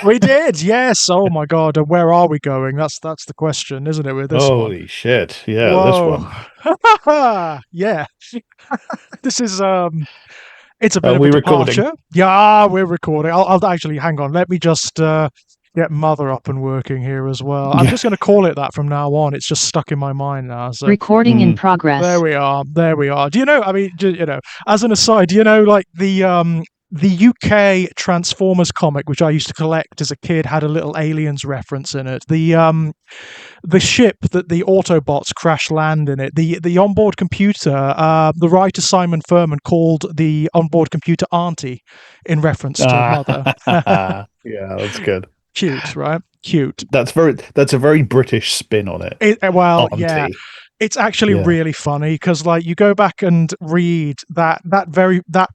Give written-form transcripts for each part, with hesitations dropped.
We did, yes. Oh my God, and where are we going? That's the question, isn't it? With this one. Holy shit. Yeah, this Whoa. one. Yeah. This is it's a bit Are of a we recording? departure. Yeah, we're recording. I'll actually hang on. Let me just get Mother up and working here as well. I'm Yeah. just going to call it that from now on. It's just stuck in my mind now. So Recording in Mm. progress. there we are. There we are. Do you know? I mean, as an aside, do you know like the UK Transformers comic, which I used to collect as a kid, had a little aliens reference in it. The ship that the Autobots crash land in it. The onboard computer. The writer Simon Furman called the onboard computer Auntie in reference to Mother. Yeah, that's good. Cute, right? Cute. That's a very British spin on it. Well, yeah. Auntie. It's actually Yeah. really funny because, like, you go back and read that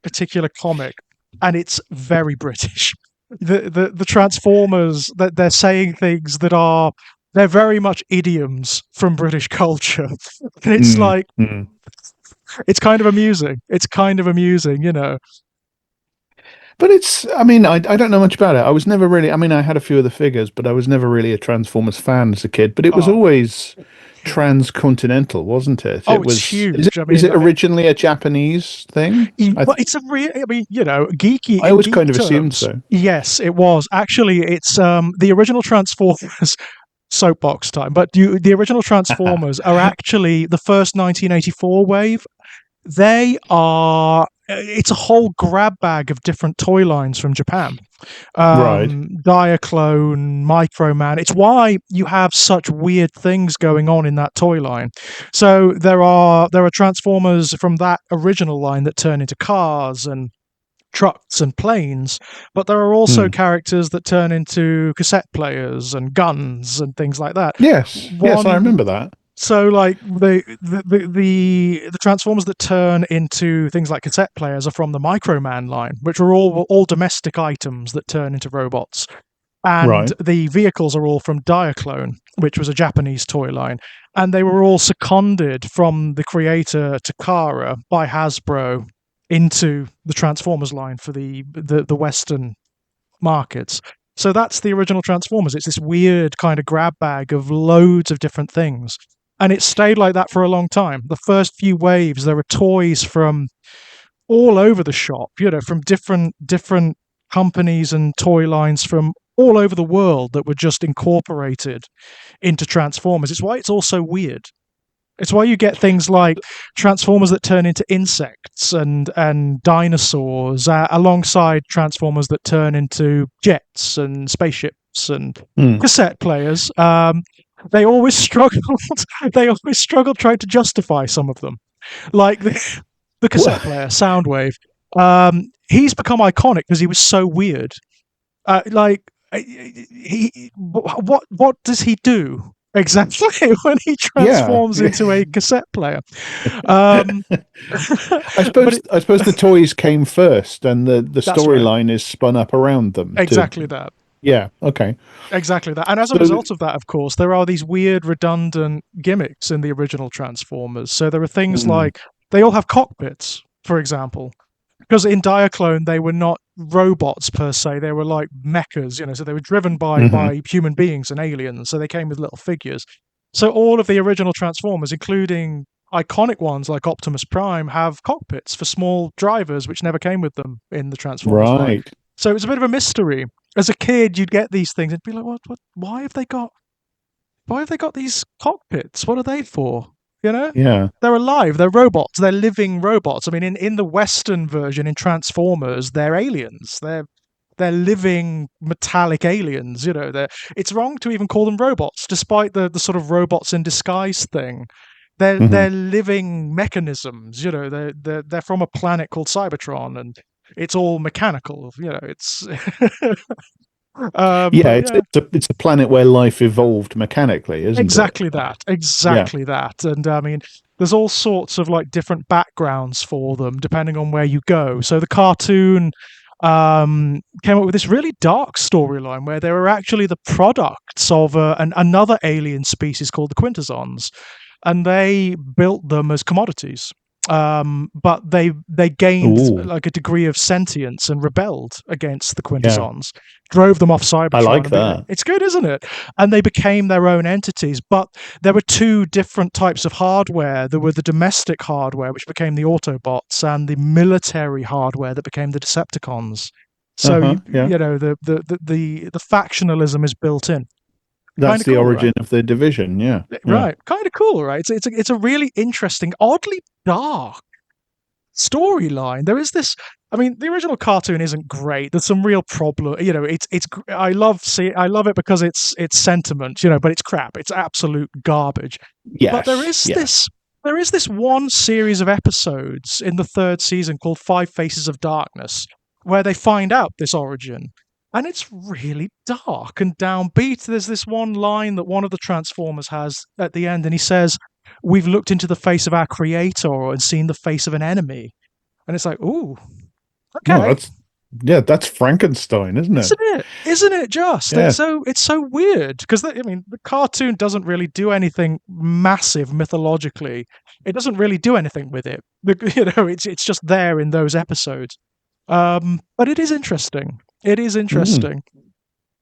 particular comic, and it's very British. The Transformers, that they're saying things they're very much idioms from British culture, and it's Mm, like mm. it's kind of amusing. It's kind of amusing, you know. But I mean, I don't know much about it. I was never really, I mean, I had a few of the figures, but I was never really a Transformers fan as a kid. But it was Oh, always transcontinental, wasn't it? oh, it's huge. I Is mean, it originally a Japanese thing? well, it's a real. I mean, you know, geeky I in always geek kind of assumed terms. so. Yes, it was actually. It's the original Transformers. Soapbox time, but the original Transformers are actually the first 1984 wave. They are. It's a whole grab bag of different toy lines from Japan. Right. Diaclone, Microman. It's why you have such weird things going on in that toy line. So there are Transformers from that original line that turn into cars and trucks and planes, but there are also Hmm. characters that turn into cassette players and guns and things like that. Yes. Yes, I One remember that. so like the Transformers that turn into things like cassette players are from the Microman line, which are all domestic items that turn into robots. And Right. the vehicles are all from Diaclone, which was a Japanese toy line. And they were all seconded from the creator Takara by Hasbro into the Transformers line for the Western markets. So that's the original Transformers. It's this weird kind of grab bag of loads of different things. And it stayed like that for a long time. The first few waves, there were toys from all over the shop, you know, from different companies and toy lines from all over the world that were just incorporated into Transformers. It's why it's all so weird. It's why you get things like Transformers that turn into insects and dinosaurs, alongside Transformers that turn into jets and spaceships and Hmm. cassette players. They always struggled. They always struggled trying to justify some of them, like the cassette player, Soundwave. He's become iconic because he was so weird. What does he do exactly when he Yeah. transforms into a cassette player? Um, I but suppose I suppose the toys came first and the that's right. storyline is spun up around them to Exactly that. yeah, okay. Exactly that. And as a So result of that, of course, there are these weird, redundant gimmicks in the original Transformers. So there are things mm, like they all have cockpits, for example. Because in Diaclone, they were not robots per se; they were like mechas, you know. So they were driven mhm, by human beings and aliens. So they came with little figures. So all of the original Transformers, including iconic ones like Optimus Prime, have cockpits for small drivers, which never came with them in the Transformers line. right. So it was a bit of a mystery. As a kid, you'd get these things and be like, "What? Why have they got these cockpits? What are they for?" You know? Yeah. They're alive. They're robots. They're living robots. I mean, in the Western version, in Transformers, they're aliens. They're living metallic aliens. You know, it's wrong to even call them robots, despite the sort of robots in disguise thing. Hmm. They're living mechanisms. You know, they're from a planet called Cybertron, and it's all mechanical. You know, it's. Yeah, But yeah, it's a planet where life evolved mechanically, isn't it? exactly that. Yeah. Exactly that. And I mean, there's all sorts of like different backgrounds for them depending on where you go. So the cartoon came up with this really dark storyline where they were actually the products of another alien species called the Quintessons, and they built them as commodities. But they gained Ooh, like a degree of sentience and rebelled against the yeah, Quintessons, drove them off I Cybertron, like and that. it's good, isn't it? And they became their own entities. But there were two different types of hardware. There were the domestic hardware, which became the Autobots, and the military hardware that became the Decepticons. So Uh-huh, yeah. the factionalism is built in. Kind That's of the cool, right? origin of the division. Yeah, yeah. Right, kind of cool, right? It's a really interesting, oddly dark storyline. There is this. I mean, the original cartoon isn't great. There's some real problem. You know, I love it because it's sentiment. You know, but it's crap. It's absolute garbage. But Yes, yes. there is this one series of episodes in the third season called Five Faces of Darkness, where they find out this origin. And it's really dark and downbeat. There's this one line that one of the Transformers has at the end, and he says, "We've looked into the face of our creator and seen the face of an enemy." And it's like, ooh, Well, okay, that's Frankenstein, isn't it? isn't it? Isn't it just? Yeah. It's so weird because I mean the cartoon doesn't really do anything massive mythologically. It doesn't really do anything with it. You know, it's just there in those episodes. But it is interesting. It is Mm. interesting.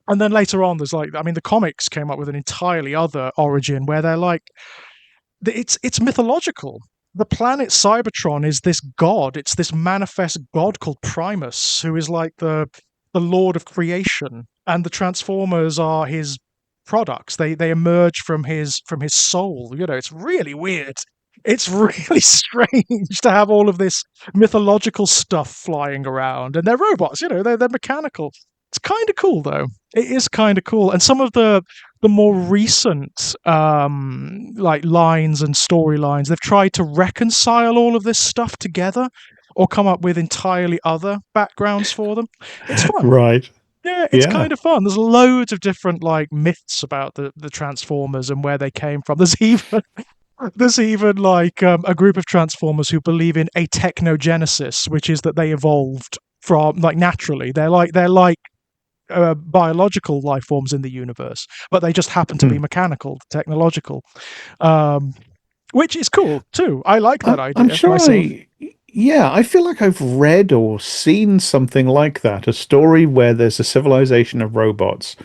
And then later on, there's like, I mean, the comics came up with an entirely other origin where they're like, it's mythological. The planet Cybertron is this god. It's this manifest god called Primus, who is like the lord of creation, and the Transformers are his products. They emerge from his soul. You know, it's really weird. It's really strange to have all of this mythological stuff flying around, and they're robots. You know, they're mechanical. It's kind of cool though. It is kind of cool, and some of the more recent like lines and storylines, they've tried to reconcile all of this stuff together or come up with entirely other backgrounds for them. It's fun. Right. Yeah, it's Yeah. kind of fun. There's loads of different like myths about the Transformers and where they came from. There's even like a group of Transformers who believe in a technogenesis, which is that they evolved from like naturally. They're like biological life forms in the universe, but they just happen to be Mm. mechanical, technological, um, which is cool too. I like that I'm idea sure myself. yeah, I feel like I've read or seen something like that, a story where there's a civilization of robots,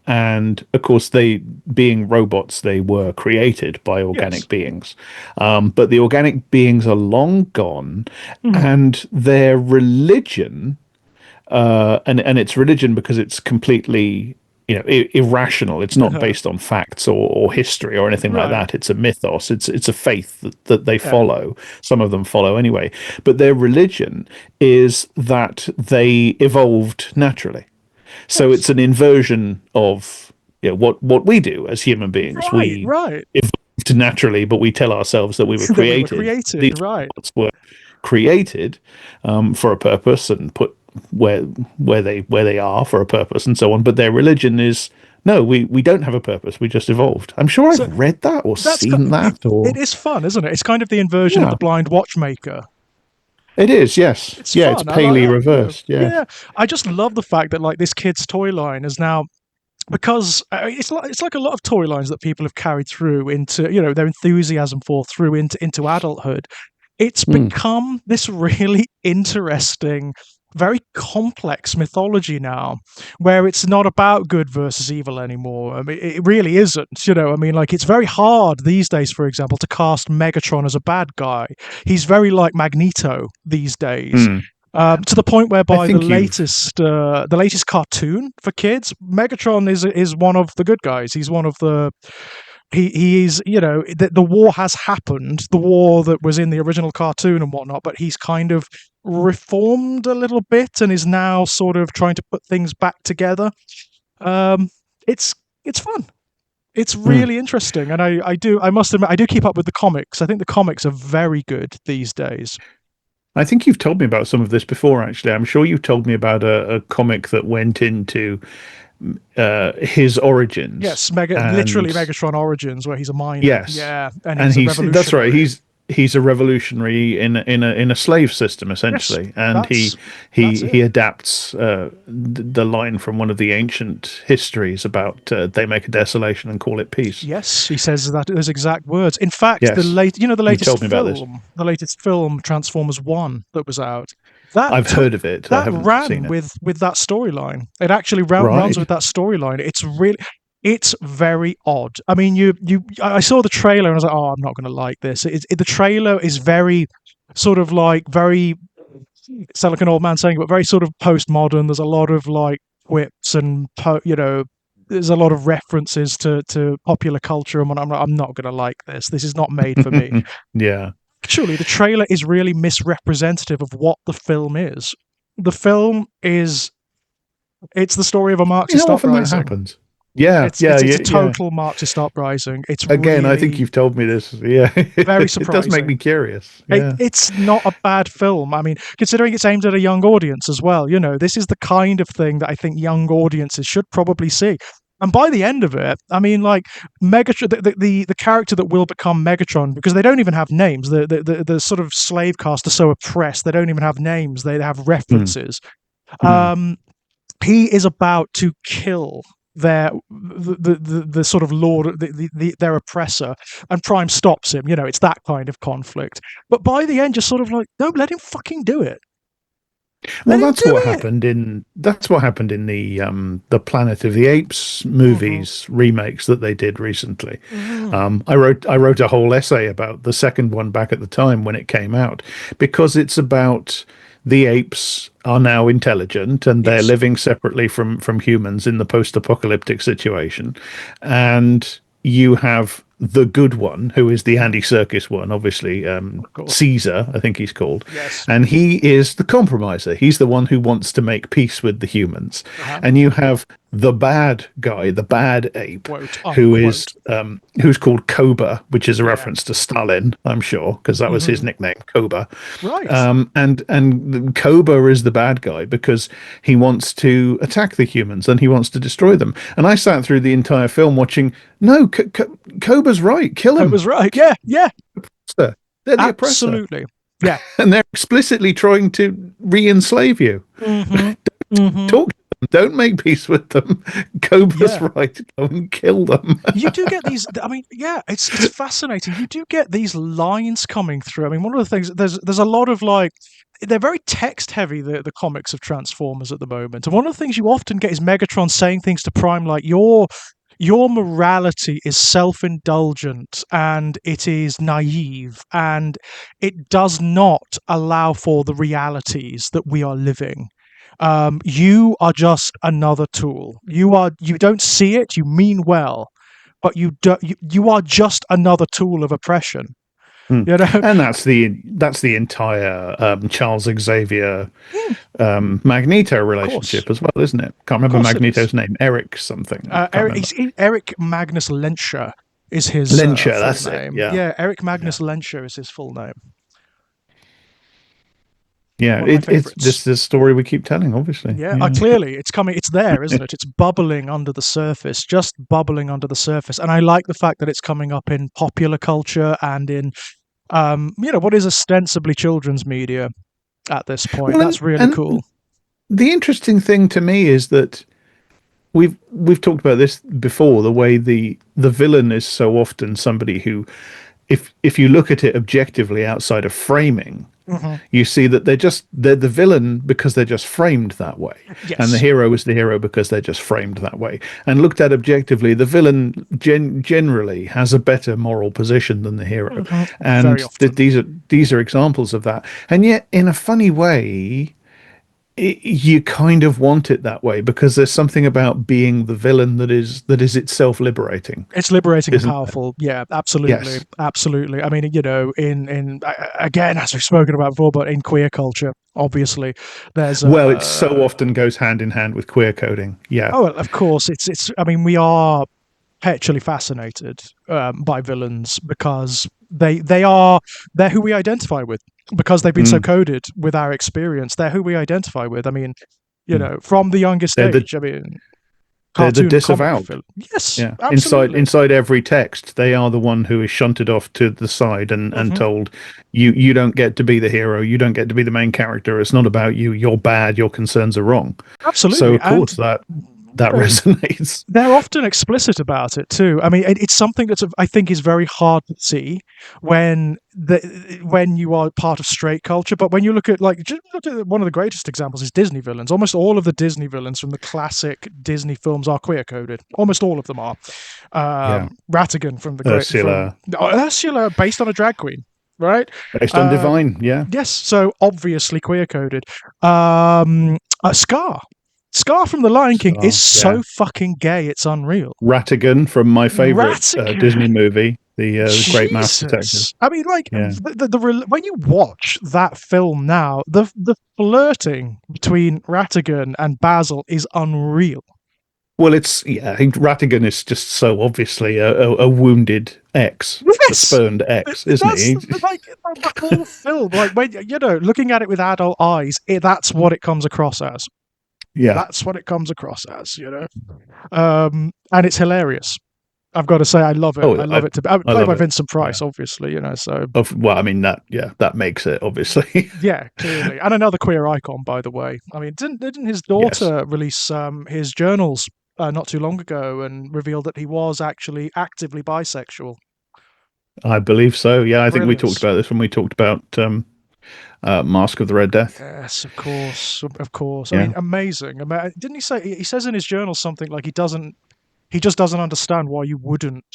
and of course, they, being robots, they were created by Yes. organic beings. But the organic beings are long gone, Mhm. and their religion and it's religion because it's completely irrational. It's not based on facts or history or anything like Right. that. It's a mythos. It's a faith that they Yeah. follow. Some of them follow anyway, but their religion is that they evolved naturally. So Yes. it's an inversion of what we do as human beings. Right. We Right. evolved naturally, but we tell ourselves that we were That we were created. created. These Right. robots were created for a purpose and put where where they are for a purpose and so on. But their religion is no, we don't have a purpose. We just evolved. I'm sure So I've read that or that's seen that it or is fun, isn't it? It's kind of the inversion of yeah, the blind watchmaker. it is. Yes, It's yeah, it's fun. I like palely that. Yeah. reversed. Yeah. Yeah. I just love the fact that like this kid's toy line is now because it's like a lot of toy lines that people have carried through into their enthusiasm for through into adulthood. It's Mm, become this really interesting, very complex mythology now, where it's not about good versus evil anymore. I mean, it really isn't. I mean, like it's very hard these days, for example, to cast Megatron as a bad guy. He's very like Magneto these days. mm. To the point I whereby think you've the latest cartoon for kids, Megatron is one of the good guys. He's one of the he is the war has happened, the war that was in the original cartoon and whatnot, but he's kind of reformed a little bit and is now sort of trying to put things back together. Um, it's it's fun. It's mm. really interesting, and I must admit I do keep up with the comics. I think the comics are very good these days. I think you've told me about some of this before. Actually, I'm sure you've told me about a comic that went into his origins Yes, literally and Megatron Origins, where he's a miner. yes, Yeah, and and he's a that's right. revolutionary. he's a revolutionary in a slave system Yes, essentially, and he that's he it. he adapts the line from one of the ancient histories about they make a desolation and call it peace. Yes, he says that those exact words. In fact, Yes, the you've told me about this. latest film, Transformers One, that was out, that I've took heard of it. I that haven't seen ran it. with that storyline. It actually runs Right. with that storyline. It's very odd. I mean, I saw the trailer and I was like, oh, I'm not going to like this. The trailer is very sort of like very sound like an old man saying, but very sort of postmodern. There's a lot of like quips and there's a lot of references to popular culture, and I'm not going to like this. This is not made for me. Yeah. Actually, the trailer is really misrepresentative of what the film is. The film is it's the story of a You know, Marxist often that uprising. happens. Yeah, yeah, It's yeah, a yeah. total Marxist uprising. It's Again, I think really you've told me this. Yeah, very it does make surprising. me curious. Yeah. It's not a bad film. I mean, considering it's aimed at a young audience as well, this is the kind of thing that I think young audiences should probably see. And by the end of it, I mean, like Megatron, the character that will become Megatron, because they don't even have names. The sort of slave caste are so oppressed; they don't even have names. They have Mm, references. mm. Um, he is about to kill the sort of lord, their oppressor, and Prime stops him. It's that kind of conflict. But by the end, just sort of like, don't let him fucking do it. Well, Let him do it. that's what happened in the Planet of the Apes Mm-hmm. movies remakes that they did recently. Mm-hmm. I wrote a whole essay about the second one back at the time when it came out because it's about the apes are now intelligent and they're Yes, living separately from humans in the post-apocalyptic situation, and you have the good one who is the mm-hmm. Andy Serkis one, obviously, Of course. Caesar, I think he's called, Yes. and he is the compromiser. He's the one who wants to make peace with the humans, Uh-huh. and you have the bad guy, the bad ape, Quote who is unquote. who's called Koba, which is a Yeah. reference to Stalin, I'm sure, because that was his Mm-hmm. nickname, Koba. Right. And Koba is the bad guy because he wants to attack the humans and he wants to destroy them. And I sat through the entire film watching. No, Koba's right. Kill I him. was right. Yeah. Yeah. Oppressor. They're the oppressor, Absolutely. Yeah. and they're explicitly trying to re-enslave you. Mm-hmm. Mm-hmm. Talk to them. Don't make peace with them. Koba's Yeah. right. Go and kill them. You do get these. I mean, yeah, it's fascinating. You do get these lines coming through. I mean, one of the things there's a lot of like they're very text heavy. The comics of Transformers at the moment, and one of the things you often get is Megatron saying things to Prime like your morality is self-indulgent and it is naive and it does not allow for the realities that we are living. You are just another tool. You don't see it. You mean well, but you are just another tool of oppression. Hmm. You know. And that's the entire Charles Xavier Mm, Magneto of course, relationship as well, isn't it? Can't of remember course it is. Magneto's name. Eric something. Can't remember. Eric Magnus Lenscher is his Lyncher, full that's it. name. Yeah, Yeah, Eric yeah, Magnus Lenscher is his full name. yeah. One of my It's favorites. this the story we keep telling, obviously. Yeah, Yeah. clearly it's coming. It's there, isn't it? It's bubbling under the surface, just bubbling under the surface. And I like the fact that it's coming up in popular culture and in, what is ostensibly children's media at this point. Well, That's really and cool. the interesting thing to me is that we've talked about this before. The way the villain is so often somebody who, if you look at it objectively outside of framing, Hmm. you see that they're the villain because they're just framed that way, and the Yes, hero is the hero because they're just framed that way. And looked at objectively, the villain generally has a better moral position than the hero, hmm very and often. these are examples of that. And yet, in a funny way, you kind of want it that way because there's something about being the villain that is itself liberating, It's liberating and isn't there? powerful. Yeah, absolutely, Yes. absolutely. I mean, in again, as we've spoken about before, but in queer culture, obviously, there's Well, it so often goes hand in hand with queer coding. Yeah. oh, well, of course, it's. I mean, we are perpetually fascinated by villains because they're who we identify with because they've been so Mm, coded with our experience. They're who we identify with. I mean, mm. from the youngest They're the age. I mean, They're the cartoon comic disavowed. film. Yes, Yeah. absolutely. Inside every text, they are the one who is shunted off to the side and Hmm. told, you don't get to be the hero, you don't get to be the main character. It's not about you. You're bad, your concerns are wrong. So Absolutely, of and course that you that know, resonates. they're often explicit about it too. I mean, it's something that's I think is very hard to see when you are part of straight culture. But when you look at just look at one of the greatest examples is Disney villains. Almost all of the Disney villains from the classic Disney films are queer coded. Almost all of them are. Yeah. Ratigan from Ursula, Ursula, based on a drag queen, right? based on Um, Divine. Yeah. yes, so obviously queer coded. Scar. Scar from The Lion King is Scar. so Yeah. fucking gay, it's unreal. Ratigan from my favorite Disney Ratigan, movie, the Great Mouse Detective. Jesus. I mean, like Yeah. when you watch that film now, the flirting between Ratigan and Basil is unreal. Well, it's yeah. I think Ratigan is just so obviously a wounded ex, a Yes, spurned ex, isn't that's he? like the whole film. Like when looking at it with adult eyes, that's what it comes across as. Yeah. That's what it comes across as. And it's hilarious. I've got to say, I love it. Oh, I love it. I Played love by it. Vincent Yeah. Price, obviously. So Well, I mean that makes it obviously. yeah, clearly, and another queer icon, by the way. I mean, didn't his Yes, daughter release his journals not too long ago and revealed that he was actually actively bisexual? I believe so. Yeah, I think we talked Brilliant. about this when we talked about Mask of the Red Death. Yes, of course, of course. I Yeah. mean, amazing. Didn't he say? He says in his journal something like he just doesn't understand why you wouldn't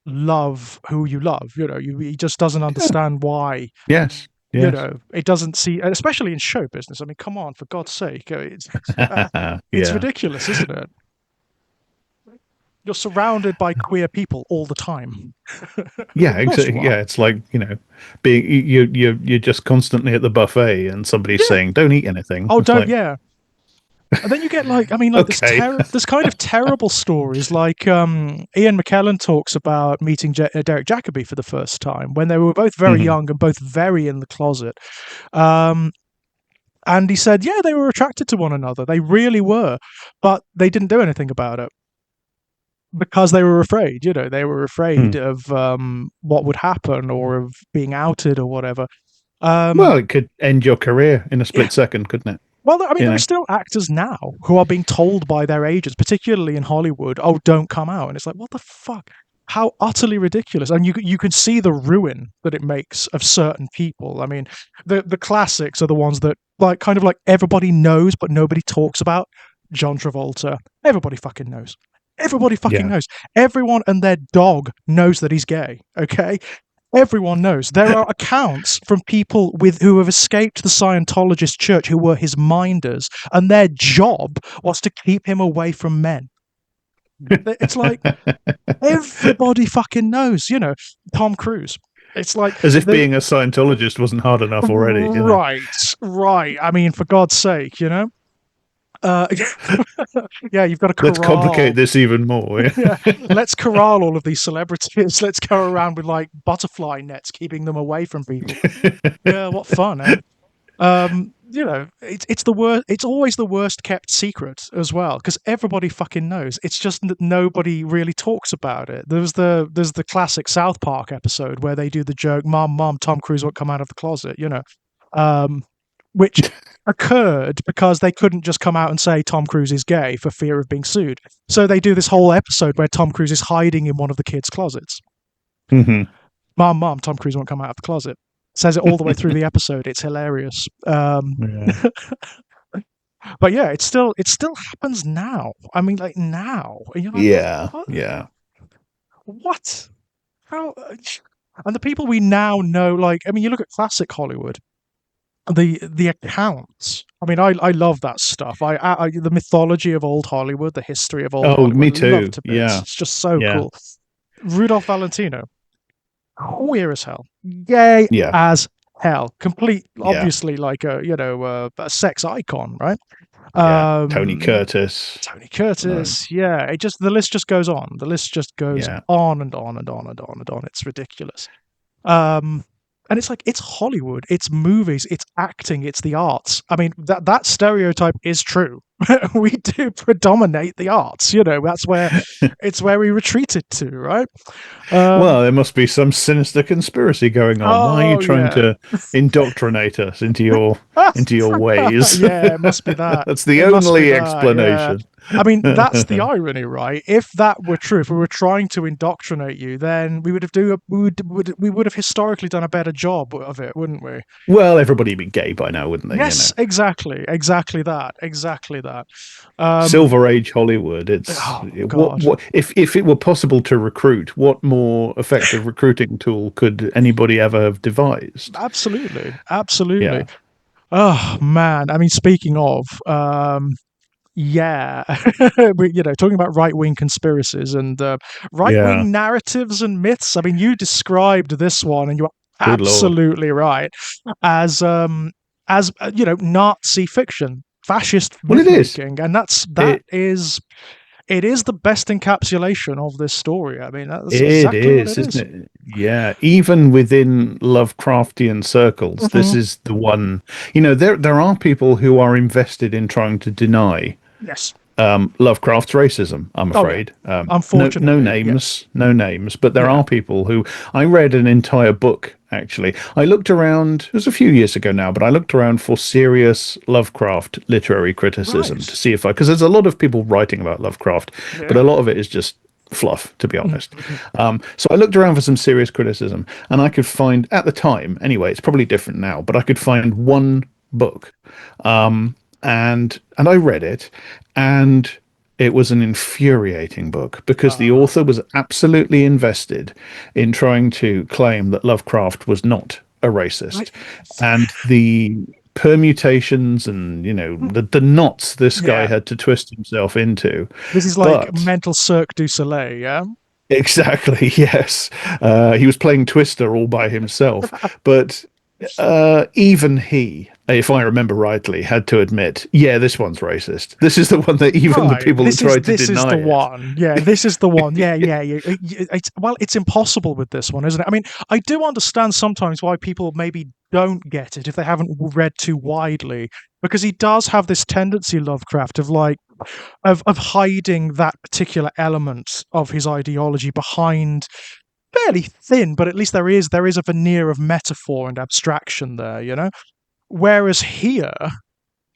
love who you love. He just doesn't Yeah. understand why. Yes. Yes. It doesn't see, especially in show business. I mean, come on, for God's sake, it's Yeah. ridiculous, isn't it? You're surrounded by queer people all the time. Yeah, Of course you exactly. are. Yeah, it's like being you're just constantly at the buffet, and somebody's Yeah. saying, "Don't eat anything." Oh, It's don't. like, Yeah. And then you get okay, there's kind of terrible stories like Ian McKellen talks about meeting Derek Jacobi for the first time when they were both very hmm young and both very in the closet. Um, and he said, yeah, they were attracted to one another. They really were, but they didn't do anything about it because they were afraid. They were afraid of what would happen or of being outed or whatever. Well, Um, it could end your career in a yeah. split second, couldn't it? Well, I mean, You there are know. still actors now who are being told by their agents, particularly in Hollywood, "Oh, don't come out," and it's like, what the fuck? How utterly ridiculous! And you can see the ruin that it makes of certain people. I mean, the classics are the ones that kind of like everybody knows but nobody talks about. John Travolta, everybody fucking knows. Everybody fucking Yeah. knows. Everyone and their dog knows that he's gay. Okay, everyone knows. There are accounts from people who have escaped the Scientologist church who were his minders, and their job was to keep him away from men. It's like everybody fucking knows. Tom Cruise. It's like As if being a Scientologist wasn't hard enough already. right. I mean, for God's sake, Uh, yeah, you've got to Let's complicate corral. this even more. Yeah, let's corral all of these celebrities. Let's go around with like butterfly nets, keeping them away from people. Yeah, what fun, eh? It's the worst. It's always the worst kept secret as well, because everybody fucking knows. It's just that nobody really talks about it. There's the classic South Park episode where they do the joke, "Mom, Tom Cruise won't come out of the closet," which occurred because they couldn't just come out and say Tom Cruise is gay for fear of being sued. So they do this whole episode where Tom Cruise is hiding in one of the kids' closets. hmm Mom, Tom Cruise won't come out of the closet. Says it all the way through the episode. It's hilarious. Yeah. But yeah, it still happens now. I mean, like now, and you're like, Yeah. what? Yeah. What? How? And the people we now know, like, I mean, you look at classic Hollywood, the accounts. I mean, I love that stuff. The mythology of old Hollywood, the history of old Oh, Hollywood, me I love too. to bits. Yeah. It's just so Yeah. cool. Rudolph Valentino, queer as hell, gay Yeah. as hell, complete, Yeah. obviously like a sex icon, right? Yeah. Tony Curtis. Tony Curtis, yeah. The list just goes on. The list just goes Yeah. on and on and on and on and on. It's ridiculous. And it's like, it's Hollywood, it's movies, it's acting, it's the arts. I mean, that stereotype is true. we do predominate the arts. You know, that's where it's where we retreated to, right? Um, Well, there must be some sinister conspiracy going on. Why are you oh trying yeah. to indoctrinate us into your ways? Yeah, it must be that. That's the It must be only that. Yeah. explanation. I mean, that's the irony, right? If that were true, if we were trying to indoctrinate you, then we would have we would have historically done a better job of it, wouldn't we? Well, everybody would be gay by now, wouldn't they? You know, Yes, exactly, exactly that. Um, Silver Age Hollywood. It's oh what God, what if it were possible to recruit, what more effective recruiting tool could anybody ever have devised? absolutely, absolutely. Yeah, Oh man, I mean, speaking of, yeah, talking about right wing conspiracies and right yeah. wing narratives and myths. I mean, you described this one, and you are Good Lord. absolutely right, as Nazi fiction, fascist Well, it myth is. making, and that It is it is the best encapsulation of this story. I mean, that's It exactly what is, it isn't is. it? Yeah, even within Lovecraftian circles, this Mhm. is the one. You know, there are people who are invested in trying to deny Yes. Lovecraft's racism. I'm Oh yeah. afraid. No Unfortunately, yes. names, no names, but there Yeah. are people who. I read an entire book actually. I looked around. It was a few years ago now, but I looked around for serious Lovecraft literary criticism to Right. see if I, because there's a lot of people writing about Lovecraft, but Yeah. a lot of it is just fluff, to be honest. Mhm. So I looked around for some serious criticism, and I could find at the time, anyway, it's probably different now, but I could find one book, and I read it, and it was an infuriating book because the Uh, author was absolutely invested in trying to claim that Lovecraft was not a right. racist, and the permutations and the knots this guy Yeah. had to twist himself into. This is like But mental Cirque du Soleil, yeah? exactly, yes. He was playing Twister all by himself. But even he, if I remember rightly, had to admit, yeah, this one's racist. This is the one that even the Right. people that tried to This is deny the it. one. Yeah, this is the one. Yeah, yeah, yeah. It's impossible with this one, isn't it? I mean, I do understand sometimes why people maybe don't get it if they haven't read too widely, because he does have this tendency, Lovecraft, of like of hiding that particular element of his ideology behind fairly thin, but at least there is a veneer of metaphor and abstraction there, you know? Whereas here,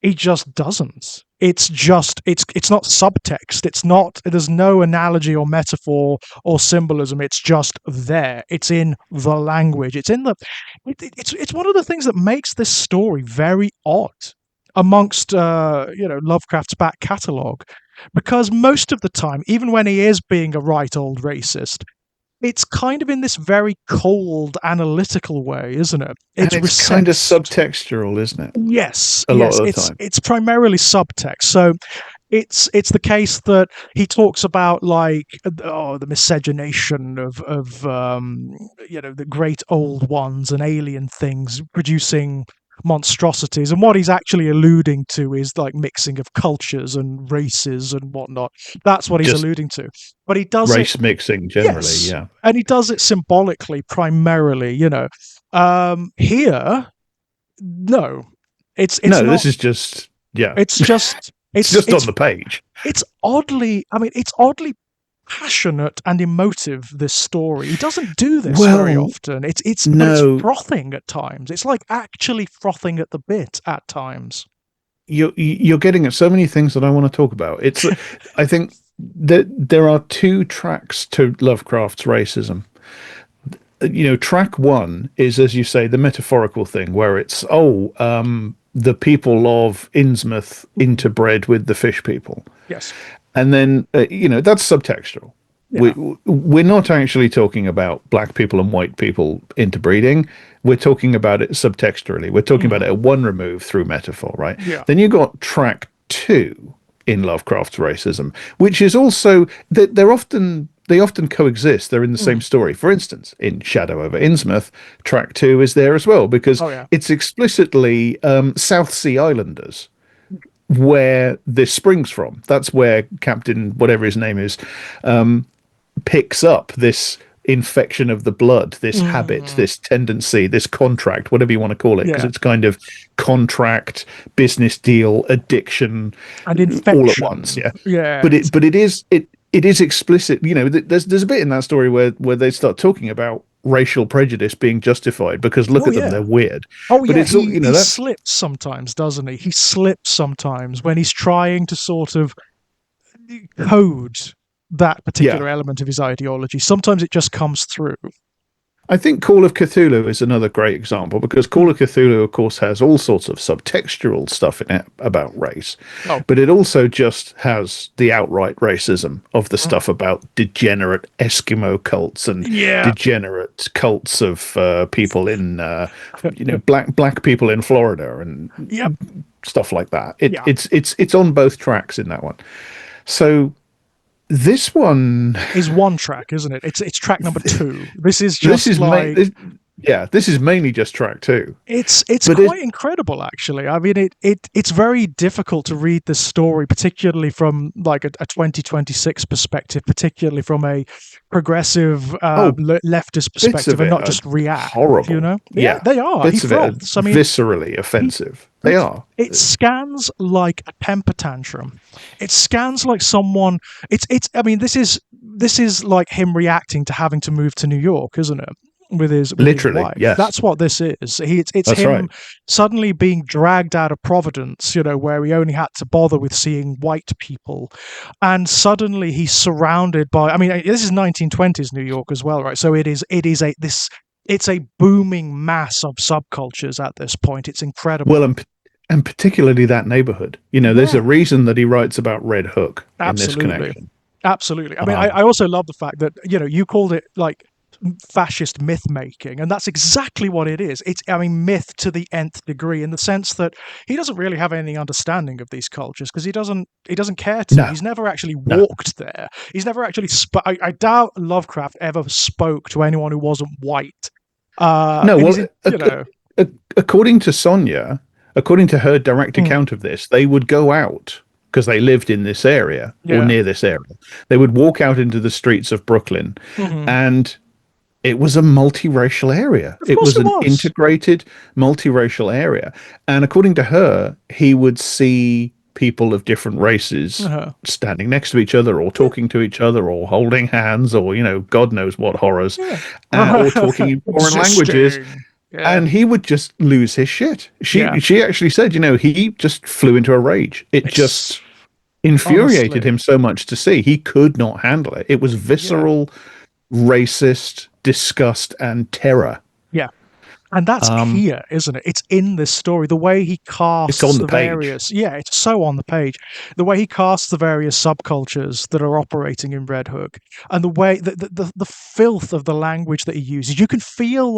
he just doesn't. It's not subtext. It's not there's no analogy or metaphor or symbolism. It's just there. It's in the language. It's one of the things that makes this story very odd amongst Lovecraft's back catalogue. Because most of the time, even when he is being a right old racist, it's kind of in this very cold, analytical way, isn't it? And It's it's kind of recessed. subtextual, isn't it? Yes, A lot yes, of the it's time. it's primarily subtext. So it's the case that he talks about like the miscegenation of the great old ones and alien things producing monstrosities, and what he's actually alluding to is like mixing of cultures and races and whatnot. That's what he's Just alluding to. But he does it, race mixing generally, yes, yeah. and he does it symbolically primarily. Here, no, it's No, this not. is just, yeah. It's just It's it's just on it's the page. it's oddly, I mean, it's oddly passionate and emotive, this story. He doesn't do this very Well, often. But it's no, frothing at times. It's like actually frothing at the bit at times. you're getting at so many things that I want to talk about. I think that there are two tracks to Lovecraft's racism. Track one is, as you say, the metaphorical thing where it's, the people of Innsmouth Mhm. interbred with the fish people. Yes. And then, that's subtextual. We, Yeah. we're not actually talking about black people and white people interbreeding. We're talking about it subtextually. We're talking about it Mhm. at one remove through metaphor, right? Yeah. Then you got track two in Lovecraft's racism, which is also that they often coexist. They're in the same Mm. story. For instance, in Shadow over Innsmouth, track two is there as well because Oh yeah. it's explicitly South Sea Islanders where this springs from. That's where Captain, whatever his name is, picks up this infection of the blood, this habit, Mm, this tendency, this contract, whatever you want to call it, because yeah, it's kind of contract, business deal, addiction, and all at once. infection. Yeah, Yeah, it is explicit. You know, there's a bit in that story where they start talking about racial prejudice being justified because look oh at them, yeah. they're weird. Oh But yeah, it's all, he that's slips sometimes, doesn't he? He slips sometimes when he's trying to sort of code that yeah. particular element of his ideology. Sometimes it just comes through. I think Call of Cthulhu is another great example because Call Mm. of Cthulhu, of course, has all sorts of subtextual stuff in it about race, Oh, but it also just has the outright racism of the mm. stuff about degenerate Eskimo cults and Yeah, degenerate cults of people in, black people in Florida and yep, stuff like that. yeah. It's on both tracks in that one. So this one, Is one track, isn't it? It's track number two. This is this just is ma- like this, yeah, this is mainly just track two. it's But it quite incredible actually. I mean it's very difficult to read this story, particularly from like a 2026 perspective, particularly from a progressive oh, leftist bits perspective of and it not are just react, you horrible. know? Yeah, Yeah, they are. He bits of it are froths. I mean, viscerally he offensive. They it are. it scans like a temper tantrum. It scans like someone. It's. I mean, this is like him reacting to having to move to New York, isn't it? With his Literally, wife. yes, That's what this is. It's that's him right. suddenly being dragged out of Providence, where he only had to bother with seeing white people, and suddenly he's surrounded by. I mean, this is 1920s New York as well, right? So it is a this. It's a booming mass of subcultures at this point. It's incredible. Well, and particularly that neighborhood. You know, there's Yeah, a reason that he writes about Red Hook in this absolutely. connection. Absolutely. I mean, I, Um, I also love the fact that, you called it like fascist myth making, and that's exactly what it is. It's, I mean, myth to the nth degree in the sense that he doesn't really have any understanding of these cultures because he doesn't care to. no, He's never actually no, walked there. He's never actually I doubt Lovecraft ever spoke to anyone who wasn't white. no. And Well, he's in. according to Sonia, according to her direct Mm, account of this, they would go out because they lived in this area or yeah. near this area. They would walk out into the streets of Brooklyn, Hmm. and it was a multiracial area. Of It course was it an was. integrated multiracial area. And according to her, he would see people of different races Uh-huh. standing next to each other or Yeah. talking to each other or holding hands or, God knows what horrors, Yeah. or talking in foreign languages. Existing. Yeah. And he would just lose his shit. Yeah. She actually said, he just flew into a rage. It It's just infuriated honestly. him so much to see. He could not handle it. It was Yeah. visceral, racist disgust and terror. Yeah. And that's Um, here, isn't it? It's in this story. The way he it's on casts the the page. various, yeah, it's so on the page. The way he casts the various subcultures that are operating in Red Hook, and the way the filth of the language that he uses. You can feel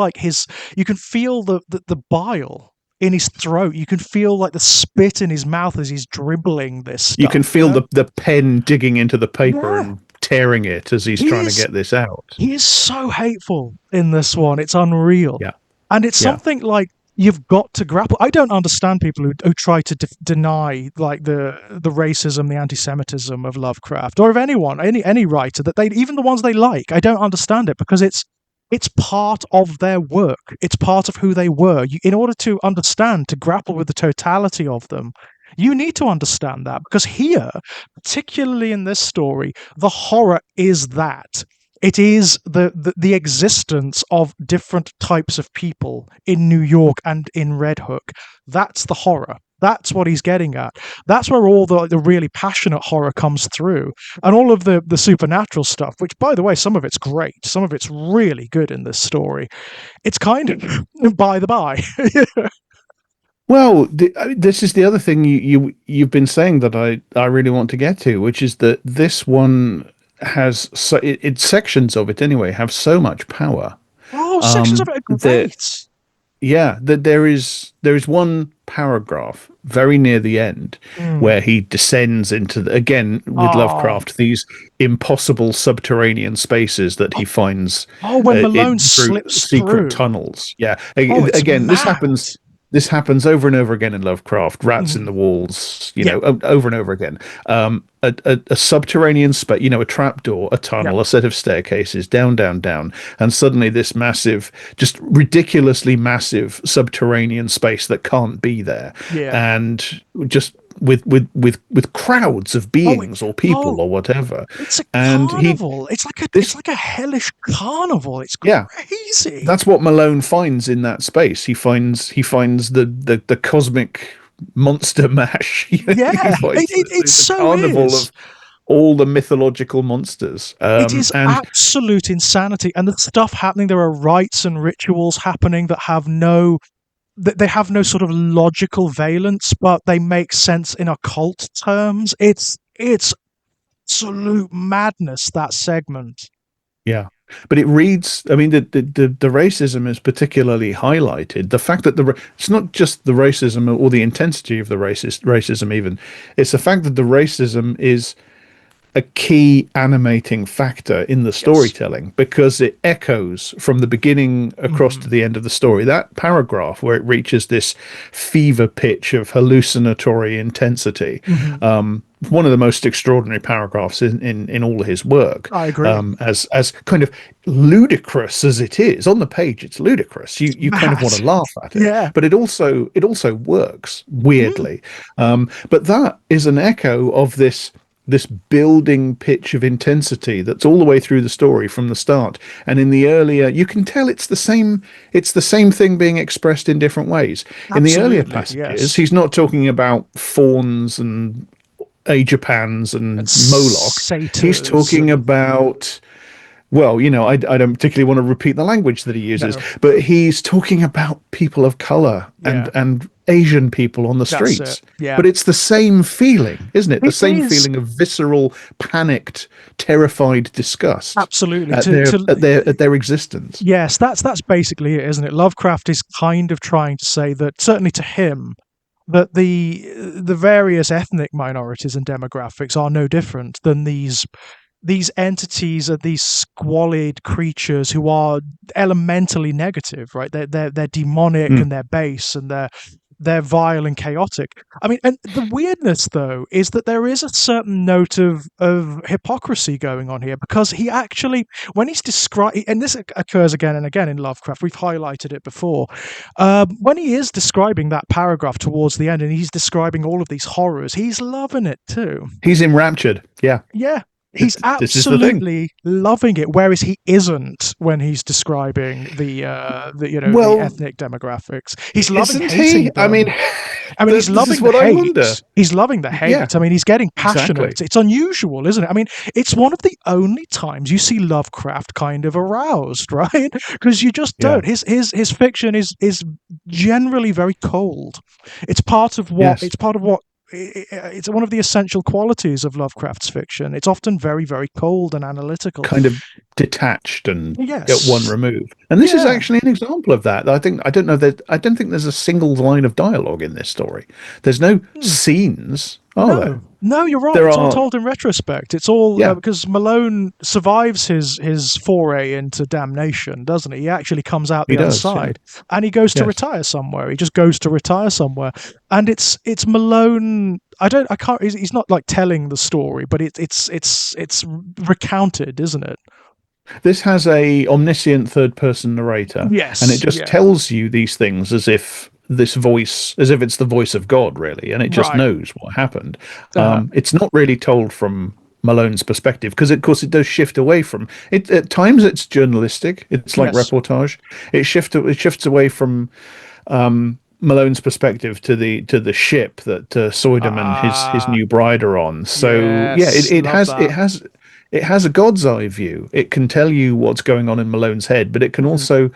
the bile in his throat. You can feel like the spit in his mouth as he's dribbling this You can stuff. feel the pen digging into the paper Yeah, and tearing it as he's he trying to is get this out. he is so hateful in this one. It's unreal. Yeah, And it's yeah. something like you've got to grapple. I don't understand people who try to deny like the racism, the anti-Semitism of Lovecraft or of anyone, any writer that they even the ones they like. I don't understand it because it's part of their work. It's part of who they were. In order to understand, to grapple with the totality of them, you need to understand that because here, particularly in this story, the horror is that. It is the existence of different types of people in New York and in Red Hook. That's the horror. That's what he's getting at. That's where all the really passionate horror comes through. And all of the supernatural stuff, which, by the way, some of it's great. Some of it's really good in this story. It's kind of by the by. Well, this is the other thing you've been saying that I really want to get to, which is that this one has sections of it anyway have so much power. Oh, sections of it are That great. Yeah, that there is one paragraph very near the end Mm. where he descends into again with Oh, Lovecraft these impossible subterranean spaces that he finds oh, when Malone through slips secret through. tunnels. Yeah, Oh, it's again, this mad. happens. this happens over and over again in Lovecraft. Rats in Mhm. the walls, Yeah, over and over again. A subterranean space, a trapdoor, a yeah, tunnel, a set of staircases, down, down, down, and suddenly this massive, just ridiculously massive subterranean space that can't be there, yeah. and just with crowds of Oh, beings or oh, people or whatever. it's a And he carnival. It's this like a hellish carnival. It's yeah, crazy. that's what Malone finds in that space. He finds the cosmic monster mash. He Yeah, finds it the so carnival is. of all the mythological monsters. It is And absolute insanity, and the stuff happening. There are rites and rituals happening that they have no sort of logical valence, but they make sense in occult terms. It's absolute madness, that segment. yeah, but it reads. I mean, the racism is particularly highlighted. The fact that it's not just the racism or the intensity of the racism, even it's the fact that the racism is a key animating factor in the Yes. storytelling because it echoes from the beginning across to Hmm. the end of the story. That paragraph where it reaches this fever pitch of hallucinatory intensity, Hmm. one of the most extraordinary paragraphs in all his work. I agree. As kind of ludicrous as it is on the page, it's ludicrous. You It's you kind of mad. want to laugh at it, Yeah. but it also works Mm. weirdly. But that is an echo of this building pitch of intensity that's all the way through the story from the start. And in the earlier, you can tell it's the same thing being expressed in different ways. In the earlier Absolutely. passages, Yes. he's not talking about fawns and Ajapans And and Moloch. He's satyrs talking and about, well, I don't particularly want to repeat the language that he uses, no. but he's talking about people of color Yeah. and Asian people on the That's it. streets. Yeah. But it's the same feeling, isn't it? The It same is feeling of visceral, panicked, terrified disgust absolutely at to their to at their at their existence. yes, that's basically it, isn't it? Lovecraft is kind of trying to say that, certainly to him, that the various ethnic minorities and demographics are no different than these entities are these squalid creatures who are elementally negative, right? They're demonic Mm. and they're base and they're vile and chaotic. I mean, and the weirdness though is that there is a certain note of hypocrisy going on here, because he actually, when he's describing, and this occurs again and again in Lovecraft, we've highlighted it before, when he is describing that paragraph towards the end and he's describing all of these horrors, he's loving it too. He's enraptured. Yeah, Yeah, he's this is the thing. absolutely loving it, whereas he isn't when he's describing the Well, ethnic demographics. He's loving isn't he? hating I mean, them. I mean, he's this is loving the what I wonder. hate. He's loving the Yeah, hate. I mean, he's getting exactly. passionate. It's unusual, isn't it? I mean, it's one of the only times you see Lovecraft kind of aroused, right? Because you just Yeah. don't. His fiction is generally very cold. It's part of what. Yes. It's part of what. It's one of the essential qualities of Lovecraft's fiction. It's often very, very cold and analytical. Kind of detached and at one Yes. remove. And this is Yeah. actually an example of that. I don't think there's a single line of dialogue in this story. There's no Hmm. scenes, are there? No, no, you're right. There It's all are, told in retrospect. It's all yeah, because Malone survives his foray into damnation, doesn't he? He actually comes out he the other does. Yeah. side, and he goes to Yes. retire somewhere. He just goes to retire somewhere, and it's Malone. I can't. He's not like telling the story, but it's recounted, isn't it? This has a omniscient third person narrator, and it Yes. just Yeah. tells you these things as if it's the voice of God, really, and it just Right. knows what happened. Uh, It's not really told from Malone's perspective because, of course, it does shift away from it. At times, it's journalistic. It's like yes. reportage. It shifts away from Malone's perspective to the ship that Soydam and his Ah. new bride are on. So yeah, Yes. it Love has it that. has it has a god's eye view. It can tell you what's going on in Malone's head, but it can Mhm. also,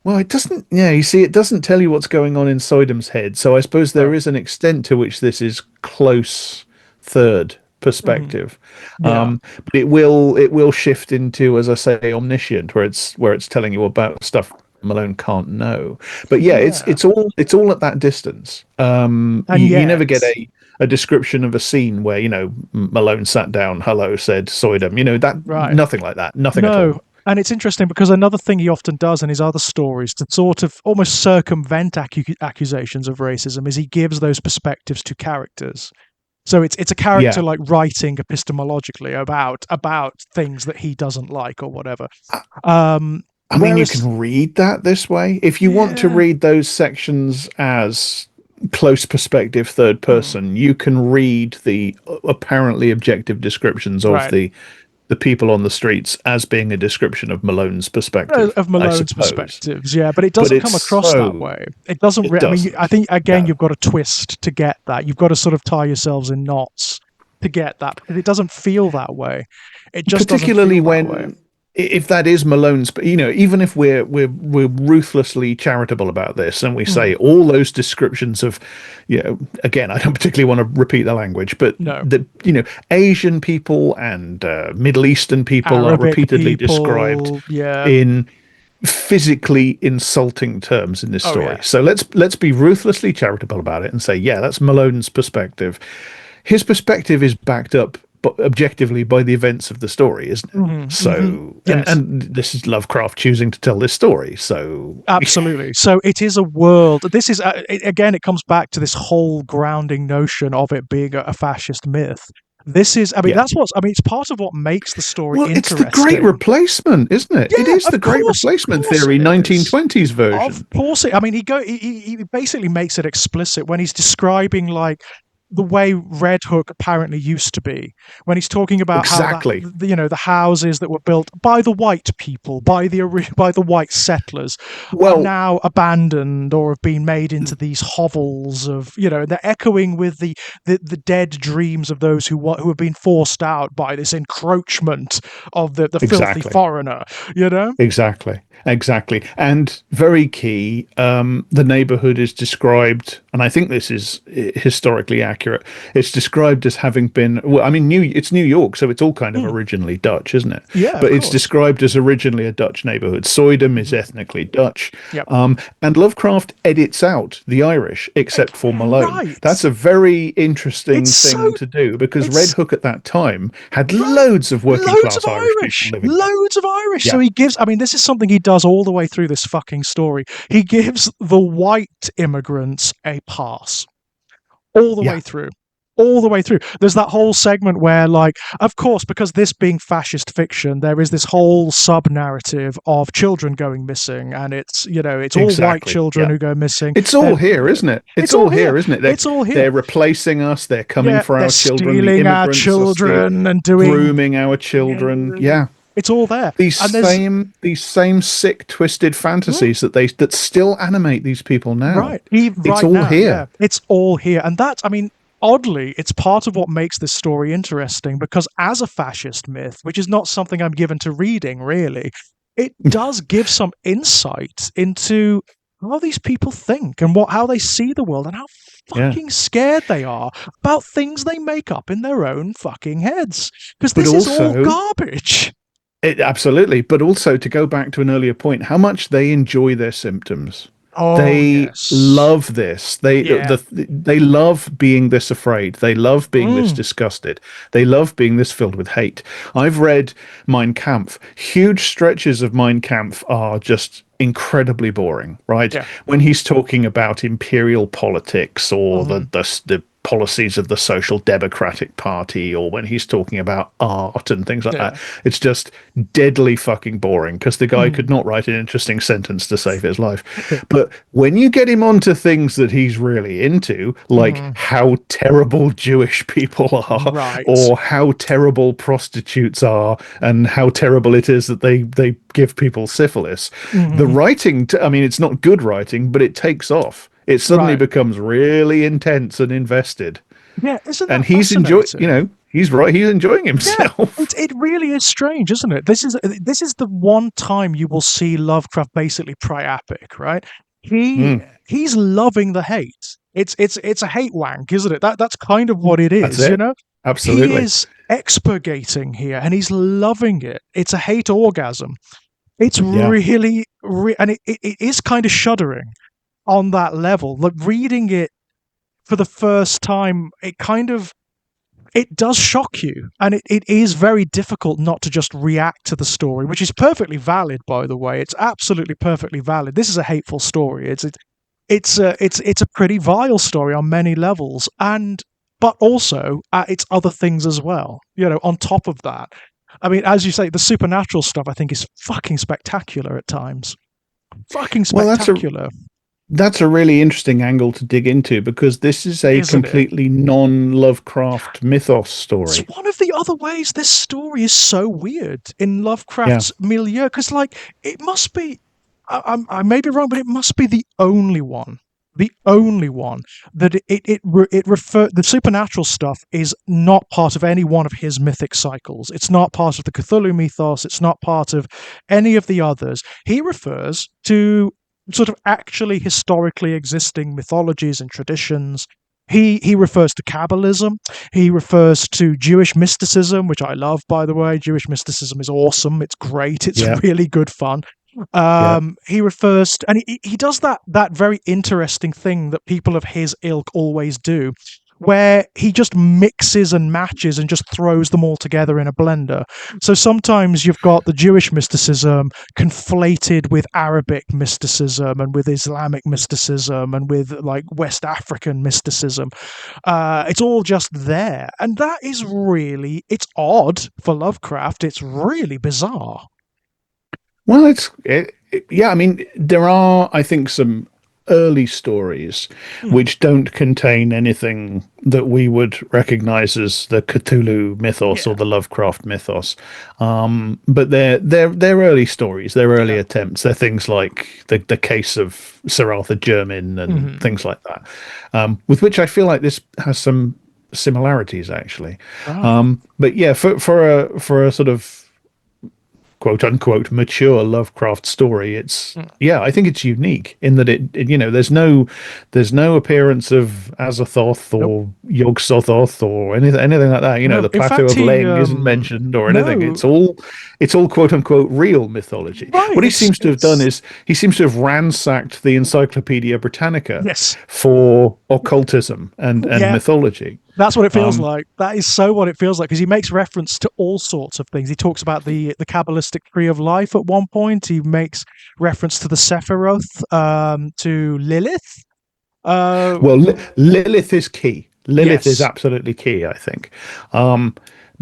well, it doesn't. Yeah, you see, it doesn't tell you what's going on in Soydam's head. So I suppose there No. is an extent to which this is close third Mhm. perspective. Yeah. But it will shift into, as I say, omniscient, where it's telling you about stuff Malone can't know. But yeah, it's Yeah. it's all it's all at that distance. You, And you yet, never get a description of a scene where Malone sat down, hello, said Soydam. That right. nothing like that, nothing at No, all. And it's interesting because another thing he often does in his other stories to sort of almost circumvent accusations of racism is he gives those perspectives to characters. So it's a character Yeah. like writing epistemologically about things that he doesn't like or whatever. I mean, you Whereas, can read that this way. If you want to yeah, read those sections as close perspective third mm, person, you can read the apparently objective descriptions of right. the people on the streets as being a description of Malone's perspective, Of I Malone's suppose. perspectives, yeah, but it But doesn't come across that way. It doesn't. it I mean, I doesn't. think again No. you've got to twist to get that. You've got to sort of tie yourselves in knots to get that because it doesn't feel that way. It just doesn't Particularly feel that way. when, if that is Malone's, even if we're ruthlessly charitable about this and we Mm, say all those descriptions of, again, I don't particularly want to repeat the language, but no, that, Asian people and Middle Eastern people are Arabic repeatedly described people, yeah. in physically insulting terms in this Oh story. yeah. So let's be ruthlessly charitable about it and say, yeah, that's Malone's perspective. His perspective is backed up objectively by the events of the story, isn't it? So, Yes. and this is Lovecraft choosing to tell this story. So, Absolutely. So it is a world. This is again. It comes back to this whole grounding notion of it being a fascist myth. This is. I mean, yeah. that's what's. I mean, it's part of what makes the story Well, it's the Great interesting. Replacement, isn't it? It Yeah, is the Great of Replacement course theory, it is. 1920s Of version. course it. I mean, he basically makes it explicit when he's describing like the way Red Hook apparently used to be, when he's talking about how Exactly. the houses that were built by the white people, by the white settlers, are Well, now abandoned or have been made into these hovels of, they're echoing with the dead dreams of those who have been forced out by this encroachment of the filthy exactly. foreigner, you know. Exactly. And very key, the neighborhood is described, and I think this is historically accurate. It's described as having been, well, I mean, it's New York, so it's all kind of Mm, originally Dutch, isn't it? yeah, of But it's course. described as originally a Dutch neighborhood. Soydam is Mhm. ethnically Dutch. Yep. And Lovecraft edits out the Irish, except for Malone. Right. That's a very interesting It's so thing to do because Red it's Hook at that time had right. loads of working Loads of class Irish people Irish. living there. Loads of Irish. So Yeah, he gives, I mean, this is something he does all the way through this fucking story. He gives the white immigrants a pass all the yeah. way through. All the way through. There's that whole segment where, like, of course, because this being fascist fiction, there is this whole sub narrative of children going missing, and it's all white Exactly. children Yeah. who go missing. It's all here, isn't it? It's It's all all here. here, isn't it? It's all here. They're replacing us. They're coming Yeah, for they're our children. The stealing our immigrants are children and doing. grooming our children. Yeah. It's all there, These and there's same sick, twisted mm, fantasies that still animate these people now. right, even It's right all now, yeah, here. it's all here, and that's, I mean, oddly, it's part of what makes this story interesting because as a fascist myth, which is not something I'm given to reading really, it does give some insight into how these people think and how they see the world and how Yeah. fucking scared they are about things they make up in their own fucking heads because But this is all also, garbage. absolutely. But also to go back to an earlier point, how much they enjoy their symptoms. Oh They yes. love this. Yeah. They love being this afraid. They love being this Mm. disgusted. They love being this filled with hate. I've read Mein Kampf. Huge stretches of Mein Kampf are just incredibly boring, right? Yeah. When he's talking about imperial politics or Mhm. the policies of the Social Democratic Party, or when he's talking about art and things like that, Yeah. it's just deadly fucking boring because the guy could Mm. not write an interesting sentence to save his life. But when you get him onto things that he's really into, like Mhm. how terrible Jewish people are, Right. or how terrible prostitutes are, and how terrible it is that they give people syphilis, the Mhm. writing, I mean, it's not good writing, but it takes off. It suddenly Right. becomes really intense and invested. Yeah, isn't And that he's fascinating? he's right, he's enjoying Yeah, himself. it really is strange, isn't it? This is the one time you will see Lovecraft basically priapic, right? He Mm, he's loving the hate. It's a hate wank, isn't it? That's kind of what it that's is, you it. know? He Absolutely. is expurgating here and he's loving it. It's a hate orgasm. It's Yeah. really and it is kind of shuddering on that level. Like reading it for the first time, it kind of it does shock you, and it is very difficult not to just react to the story, which is perfectly valid, by the way. It's absolutely perfectly valid. This is a hateful story. It's a pretty vile story on many levels, and but also it's other things as well. On top of that, I mean, as you say, the supernatural stuff I think is fucking spectacular at times. Fucking Well, spectacular, that's a really interesting angle to dig into because this is a isn't it? completely non-Lovecraft mythos It's story. one of the other ways this story is so weird in Yeah. Lovecraft's milieu, because like it must be, I may be wrong, but it must be the only one that it refer the supernatural stuff is not part of any one of his mythic cycles. It's not part of the Cthulhu mythos. It's not part of any of the others. He refers to sort of actually historically existing mythologies and traditions. He refers to Kabbalism. He refers to Jewish mysticism, which I love, by the way. Jewish mysticism is awesome. It's great. It's Yeah. really good fun. Yeah. He refers to, and he does that very interesting thing that people of his ilk always do, where he just mixes and matches and just throws them all together in a blender. So sometimes you've got the Jewish mysticism conflated with Arabic mysticism and with Islamic mysticism and with like West African mysticism. It's all just there. And that is it's odd for Lovecraft. It's really bizarre. Well, yeah, I mean, there are, I think, some early stories Hmm. which don't contain anything that we would recognize as the Cthulhu mythos or Yeah. the Lovecraft mythos. But they're early stories, they're early Yeah. attempts. They're things like the case of Sir Arthur Jermyn and Hmm. things like that, with which I feel like this has some similarities actually. Right. But yeah, for a sort of quote unquote mature Lovecraft story, it's Mm. yeah, I think it's unique in that there's no appearance of Azathoth Nope. or Yog-Sothoth or anything like that. No. The In plateau fact, of he Leng isn't mentioned or anything. no. It's all quote unquote real mythology. Right. What he seems to have done It's is he seems to have ransacked the Encyclopedia Britannica yes. for occultism and Yeah. mythology. That's what it feels Um, like. That is so what it feels like, because he makes reference to all sorts of things. He talks about the Kabbalistic tree of life at one point. He makes reference to the Sephiroth, to Lilith. Uh, Well, Lilith is key. Lilith is yes. absolutely key, I think, um,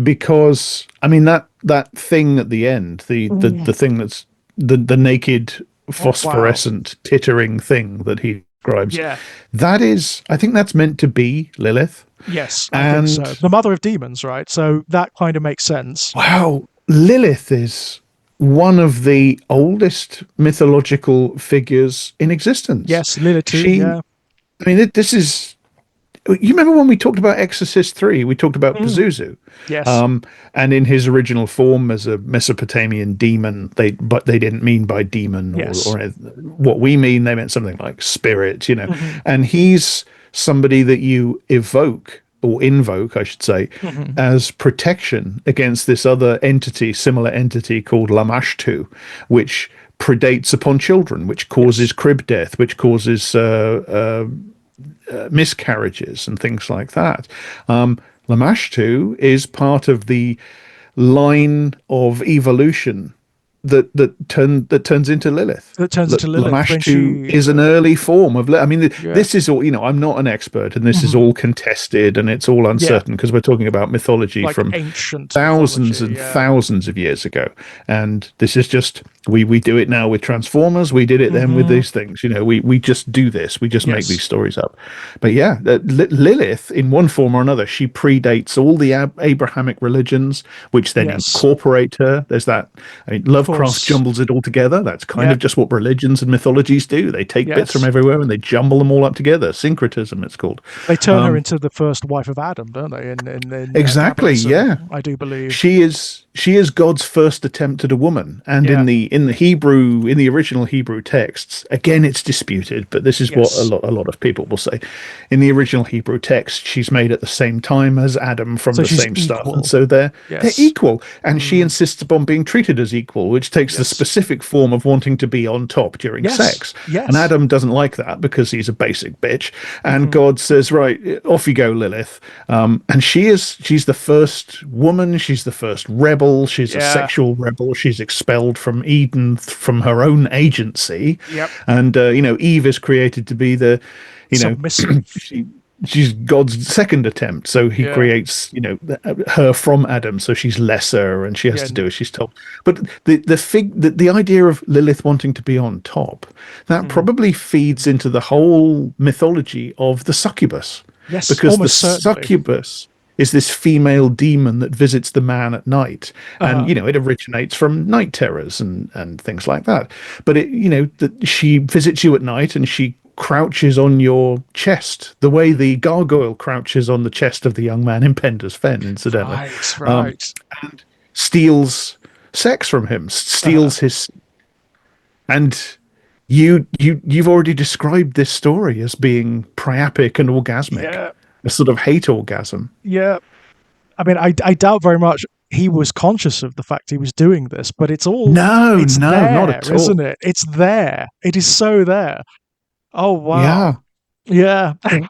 because I mean that thing at the end, the Mm. thing that's the naked Oh, wow. phosphorescent tittering thing that he describes, Yeah. that is, I think that's meant to be Lilith. Yes, I think so. And The mother of demons, right? So that kind of makes sense. wow, Lilith is one of the oldest mythological figures in existence. Yes, Lilith too. She, Yeah. I mean, this is. You remember when we talked about Exorcist 3, we talked about Mm. Pazuzu. Yes. Um, and in his original form as a Mesopotamian demon, but they didn't mean by demon Yes. or what we mean, they meant something like spirit. Hmm. And he's somebody that you evoke or invoke, I should say, Hmm. as protection against this other entity, similar entity called Lamashtu, which predates upon children, which causes Yes. crib death, which causes miscarriages and things like that. Lamashtu is part of the line of evolution that turns into Lilith. That turns into Lilith when Lamashtu she. is an early form of. I mean, Yeah. this is all. I'm not an expert, and this is Hmm. all contested, and it's all Yeah. uncertain because we're talking about mythology Like from ancient thousands mythology. and Yeah. thousands of years ago, and this is just we do it now with Transformers. We did it then with Hmm. these things. We just do this. We just make these Yes. stories up. But yeah, Lilith, in one form or another, she predates all the Abrahamic religions, which then Yes. incorporate her. There's that. I mean, Of Lovecraft course. jumbles it all together. That's kind Yeah. of just what religions and mythologies do. They take bits from Yes. everywhere and they jumble them all up together. Syncretism, it's called. They turn her Um, into the first wife of Adam, don't they? In exactly. Kabbalism, Yeah. I do believe. She is God's first attempt at a woman, and Yeah. in the Hebrew, in the original Hebrew texts, again it's disputed, but this is what Yes. a lot of people will say. In the original Hebrew text, she's made at the same time as Adam from So the she's same stuff, and equal. so they're Yes. equal, and she Mm. insists upon being treated as equal, which takes the Yes. specific form of wanting to be on top during Yes. sex. And Yes. Adam doesn't like that because he's a basic bitch. And Hmm. God says, right, off you go, Lilith. And she's the first woman. She's the first rebel. She's a Yeah. sexual rebel. She's expelled from Eden from her own agency. Yep. And, Eve is created to be the, you know, Submissive. she's God's second attempt. So he Yeah. creates, her from Adam. So she's lesser and she has Yeah. to do as she's told. But the idea of Lilith wanting to be on top, that Mhm. probably feeds into the whole mythology of the succubus, Yes. because the Almost certainly. succubus is this female demon that visits the man at night, and Uh-huh. it originates from night terrors and things like that. But that she visits you at night and she crouches on your chest the way the gargoyle crouches on the chest of the young man in Pender's Fen, incidentally. Right. um, Right. and steals sex from him, Uh-huh. steals his. And you've already described this story as being priapic and orgasmic, Yeah. a sort of hate orgasm. Yeah. I mean, I doubt very much he was conscious of the fact he was doing this, but No, it's no, not there, at isn't all. it? It's there. It is so there. Oh wow. Yeah, Yeah.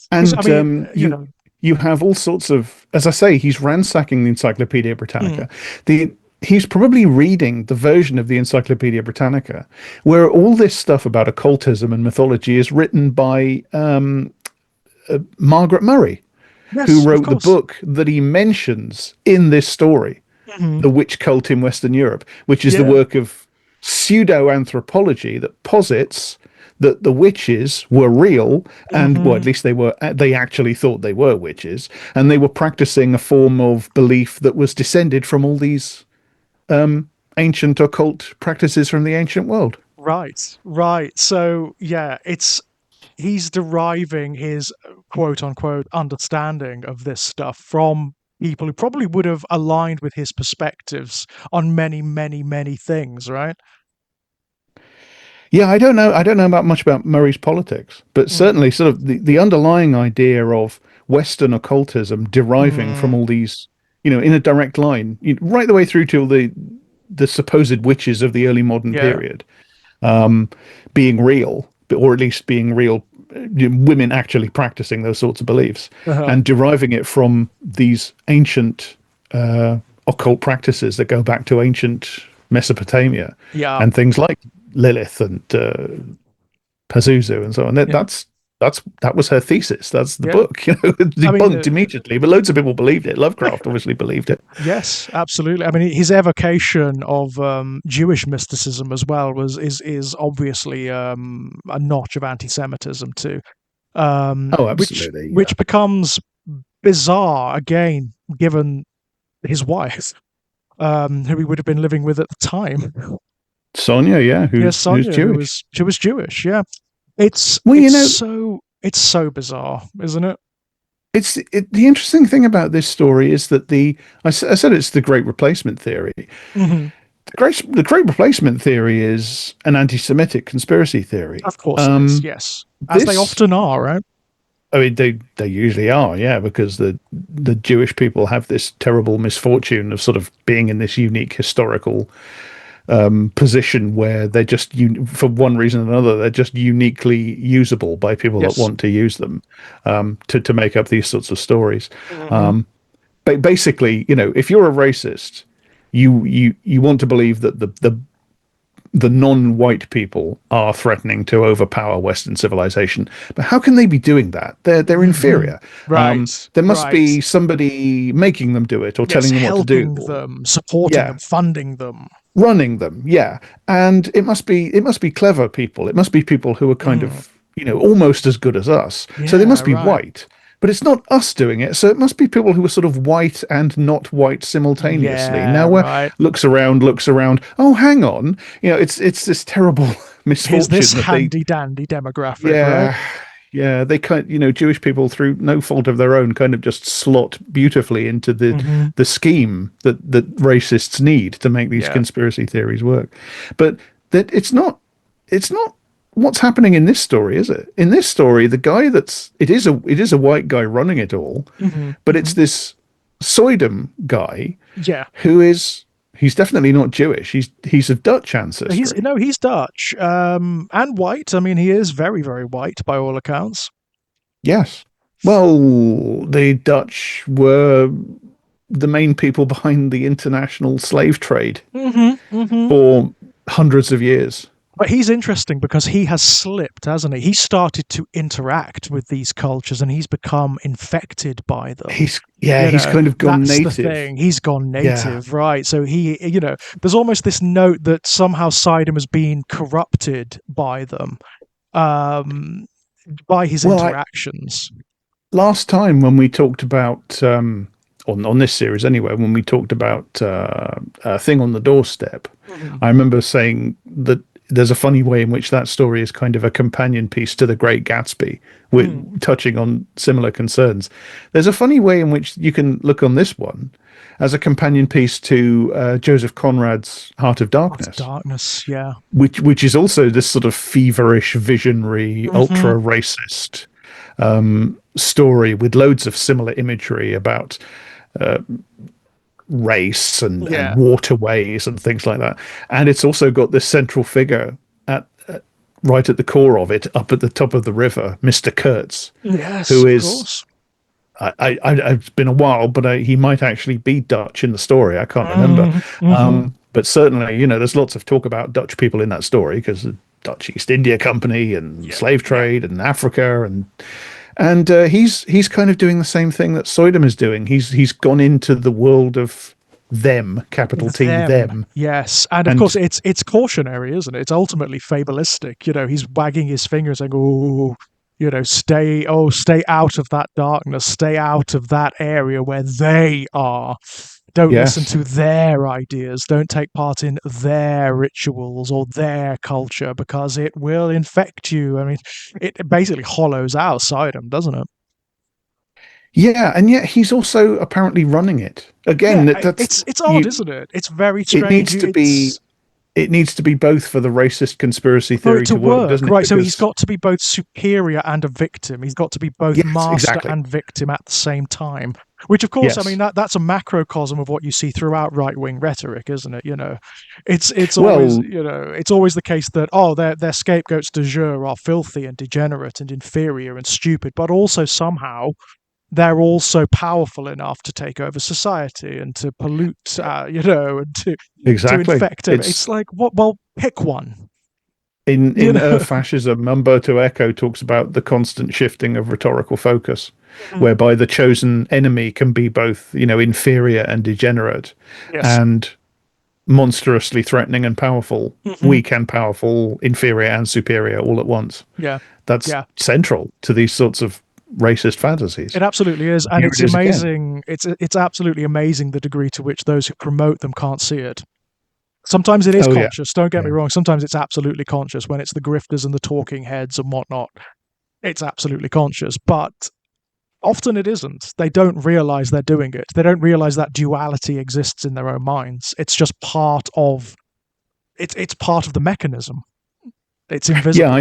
Because I and mean, you have all sorts of, as I say, he's ransacking the Encyclopedia mm, Britannica. The He's probably reading the version of the Encyclopedia Britannica where all this stuff about occultism and mythology is written by Margaret Murray, who yes, of wrote the course. book that he mentions in this story, Hmm. The Witch Cult in Western Europe, which is the Yeah. work of pseudo anthropology that posits that the witches were real, and well, Hmm. at least they actually thought they were witches, and they were practicing a form of belief that was descended from all these ancient occult practices from the ancient world. Right. Right. So yeah, it's he's deriving his quote unquote understanding of this stuff from people who probably would have aligned with his perspectives on many, many, many things, right? Yeah, I don't know about much about Murray's politics, but Mm. certainly sort of the underlying idea of Western occultism deriving from Mm. all these, in a direct line, right the way through to the supposed witches of the early modern Yeah. period, being real, or at least being real, women actually practicing those sorts of beliefs, Uh-huh. and deriving it from these ancient occult practices that go back to ancient Mesopotamia Yeah. and things like Lilith and Pazuzu and so on. Yeah. That was her thesis. That's the Yeah. book. I mean, Debunked immediately, but loads of people believed it. Lovecraft obviously believed it. yes, absolutely. I mean, his evocation of Jewish mysticism as well is obviously a notch of anti-Semitism too, Oh, which absolutely. Yeah. which becomes bizarre again, given his wife, who he would have been living with at the time. Sonia, yeah, Yeah, who's Sonia, Jewish. who was Jewish. Yeah, it's Well, it's so bizarre, isn't it? the interesting thing about this story is that I said it's the Great Replacement theory. Hmm. The Great Replacement theory is an anti-Semitic conspiracy theory. Of course it is. Yes, as they This often are, right? I mean, they usually are, yeah, because the Jewish people have this terrible misfortune of sort of being in this unique historical position where they're just for one reason or another they're just uniquely usable by people that Yes. want to use them, to make up these sorts of stories. Hmm. But basically, if you're a racist, you want to believe that the non-white people are threatening to overpower Western civilization. But how can they be doing that? They're Hmm. inferior. Right. There must Right. be somebody making them do it or Yes, telling them what to do. helping them, supporting Yeah, them, funding them. running them. Yeah, and it must be clever people. It must be people who are kind Mm. of almost as good as us. So they Yeah, must be right. white. But it's not us doing it, so it must be people who are sort of white and not white simultaneously. Yeah, Now, where right. looks around, looks around. Oh, hang on, it's this terrible Here's this misfortune that they, handy dandy demographic, right? yeah, yeah, they kind, Jewish people through no fault of their own, kind of just slot beautifully into the Hmm. the scheme that racists need to make these Yeah. conspiracy theories work. But that it's not what's happening in this story, is it? In this story, the guy it is a white guy running it all, Hmm. but Hmm. it's this Soydom guy Yeah. who is He's definitely not Jewish. He's of Dutch He's ancestry. no, he's Dutch, and white. I mean, he is very, very white by all accounts. Yes. Well, the Dutch were the main people behind the international slave trade Hmm. for hundreds of years. But he's interesting because he has slipped, hasn't he? He started to interact with these cultures and he's become infected by them. You He's know, kind of gone that's the native. thing. He's gone Yeah. native, right? So there's almost this note that somehow Sidon has been corrupted by them, um, by his Well, interactions. last time when we talked about on this series anyway, when we talked about a thing on the doorstep, Mhm. I remember saying that there's a funny way in which that story is kind of a companion piece to The Great Gatsby, with Mm. touching on similar concerns. There's a funny way in which you can look on this one as a companion piece to Joseph Conrad's Heart of Heart of Darkness, Darkness, yeah. which is also this sort of feverish, visionary, Hmm. ultra racist story with loads of similar imagery about race and Yeah. waterways and things like that. And it's also got this central figure right at the core of it, up at the top of the river, Mr. Kurtz, Yes, who of is. course. It's been a while, but he might actually be Dutch in the story. I can't remember. Hmm. But certainly, there's lots of talk about Dutch people in that story because the Dutch East India Company and Yeah, slave yeah. trade and Africa and he's kind of doing the same thing that Soydam is doing. He's gone into the world of them, capital T Them, them, yes, and of course and it's cautionary, isn't it? It's ultimately fabulistic. He's wagging his finger saying, "Oh, stay out of that darkness, stay out of that area where they are. Don't listen yes, to their ideas. Don't take part in their rituals or their culture because it will infect you." I mean, it basically hollows out Sidon, doesn't it? yeah, and yet he's also apparently running it again. Yeah, That's it's odd, you. isn't it? It's very It strange. needs to be. It needs to be both for the racist conspiracy For it theory to to work, work, doesn't it? right? So he's Because got to be both superior and a victim. He's got to be both yes, master exactly. and victim at the same time. Which, of course, I mean Yes. that's a macrocosm of what you see throughout right wing rhetoric, isn't it? It's always Well, it's always the case that their scapegoats de jure are filthy and degenerate and inferior and stupid, but also somehow they're also powerful enough to take over society and to pollute, and to exactly. infect it. It's It's like what? Well, pick one. You in know. fascism. Umberto Eco talks about the constant shifting of rhetorical focus, Mhm. whereby the chosen enemy can be both, inferior and degenerate, Yes. and monstrously threatening and powerful, Hmm. weak and powerful, inferior and superior all at once. Yeah. That's Yeah. central to these sorts of racist fantasies. It absolutely is, and Here it's it is again. amazing. It's absolutely amazing the degree to which those who promote them can't see it. Sometimes it is Oh yeah, conscious. Don't get me yeah. wrong. Sometimes it's absolutely conscious when it's the grifters and the talking heads and whatnot. It's absolutely conscious, but often it isn't. They don't realize they're doing it. They don't realize that duality exists in their own minds. It's just part of it's part of the mechanism. It's Yeah, invisible.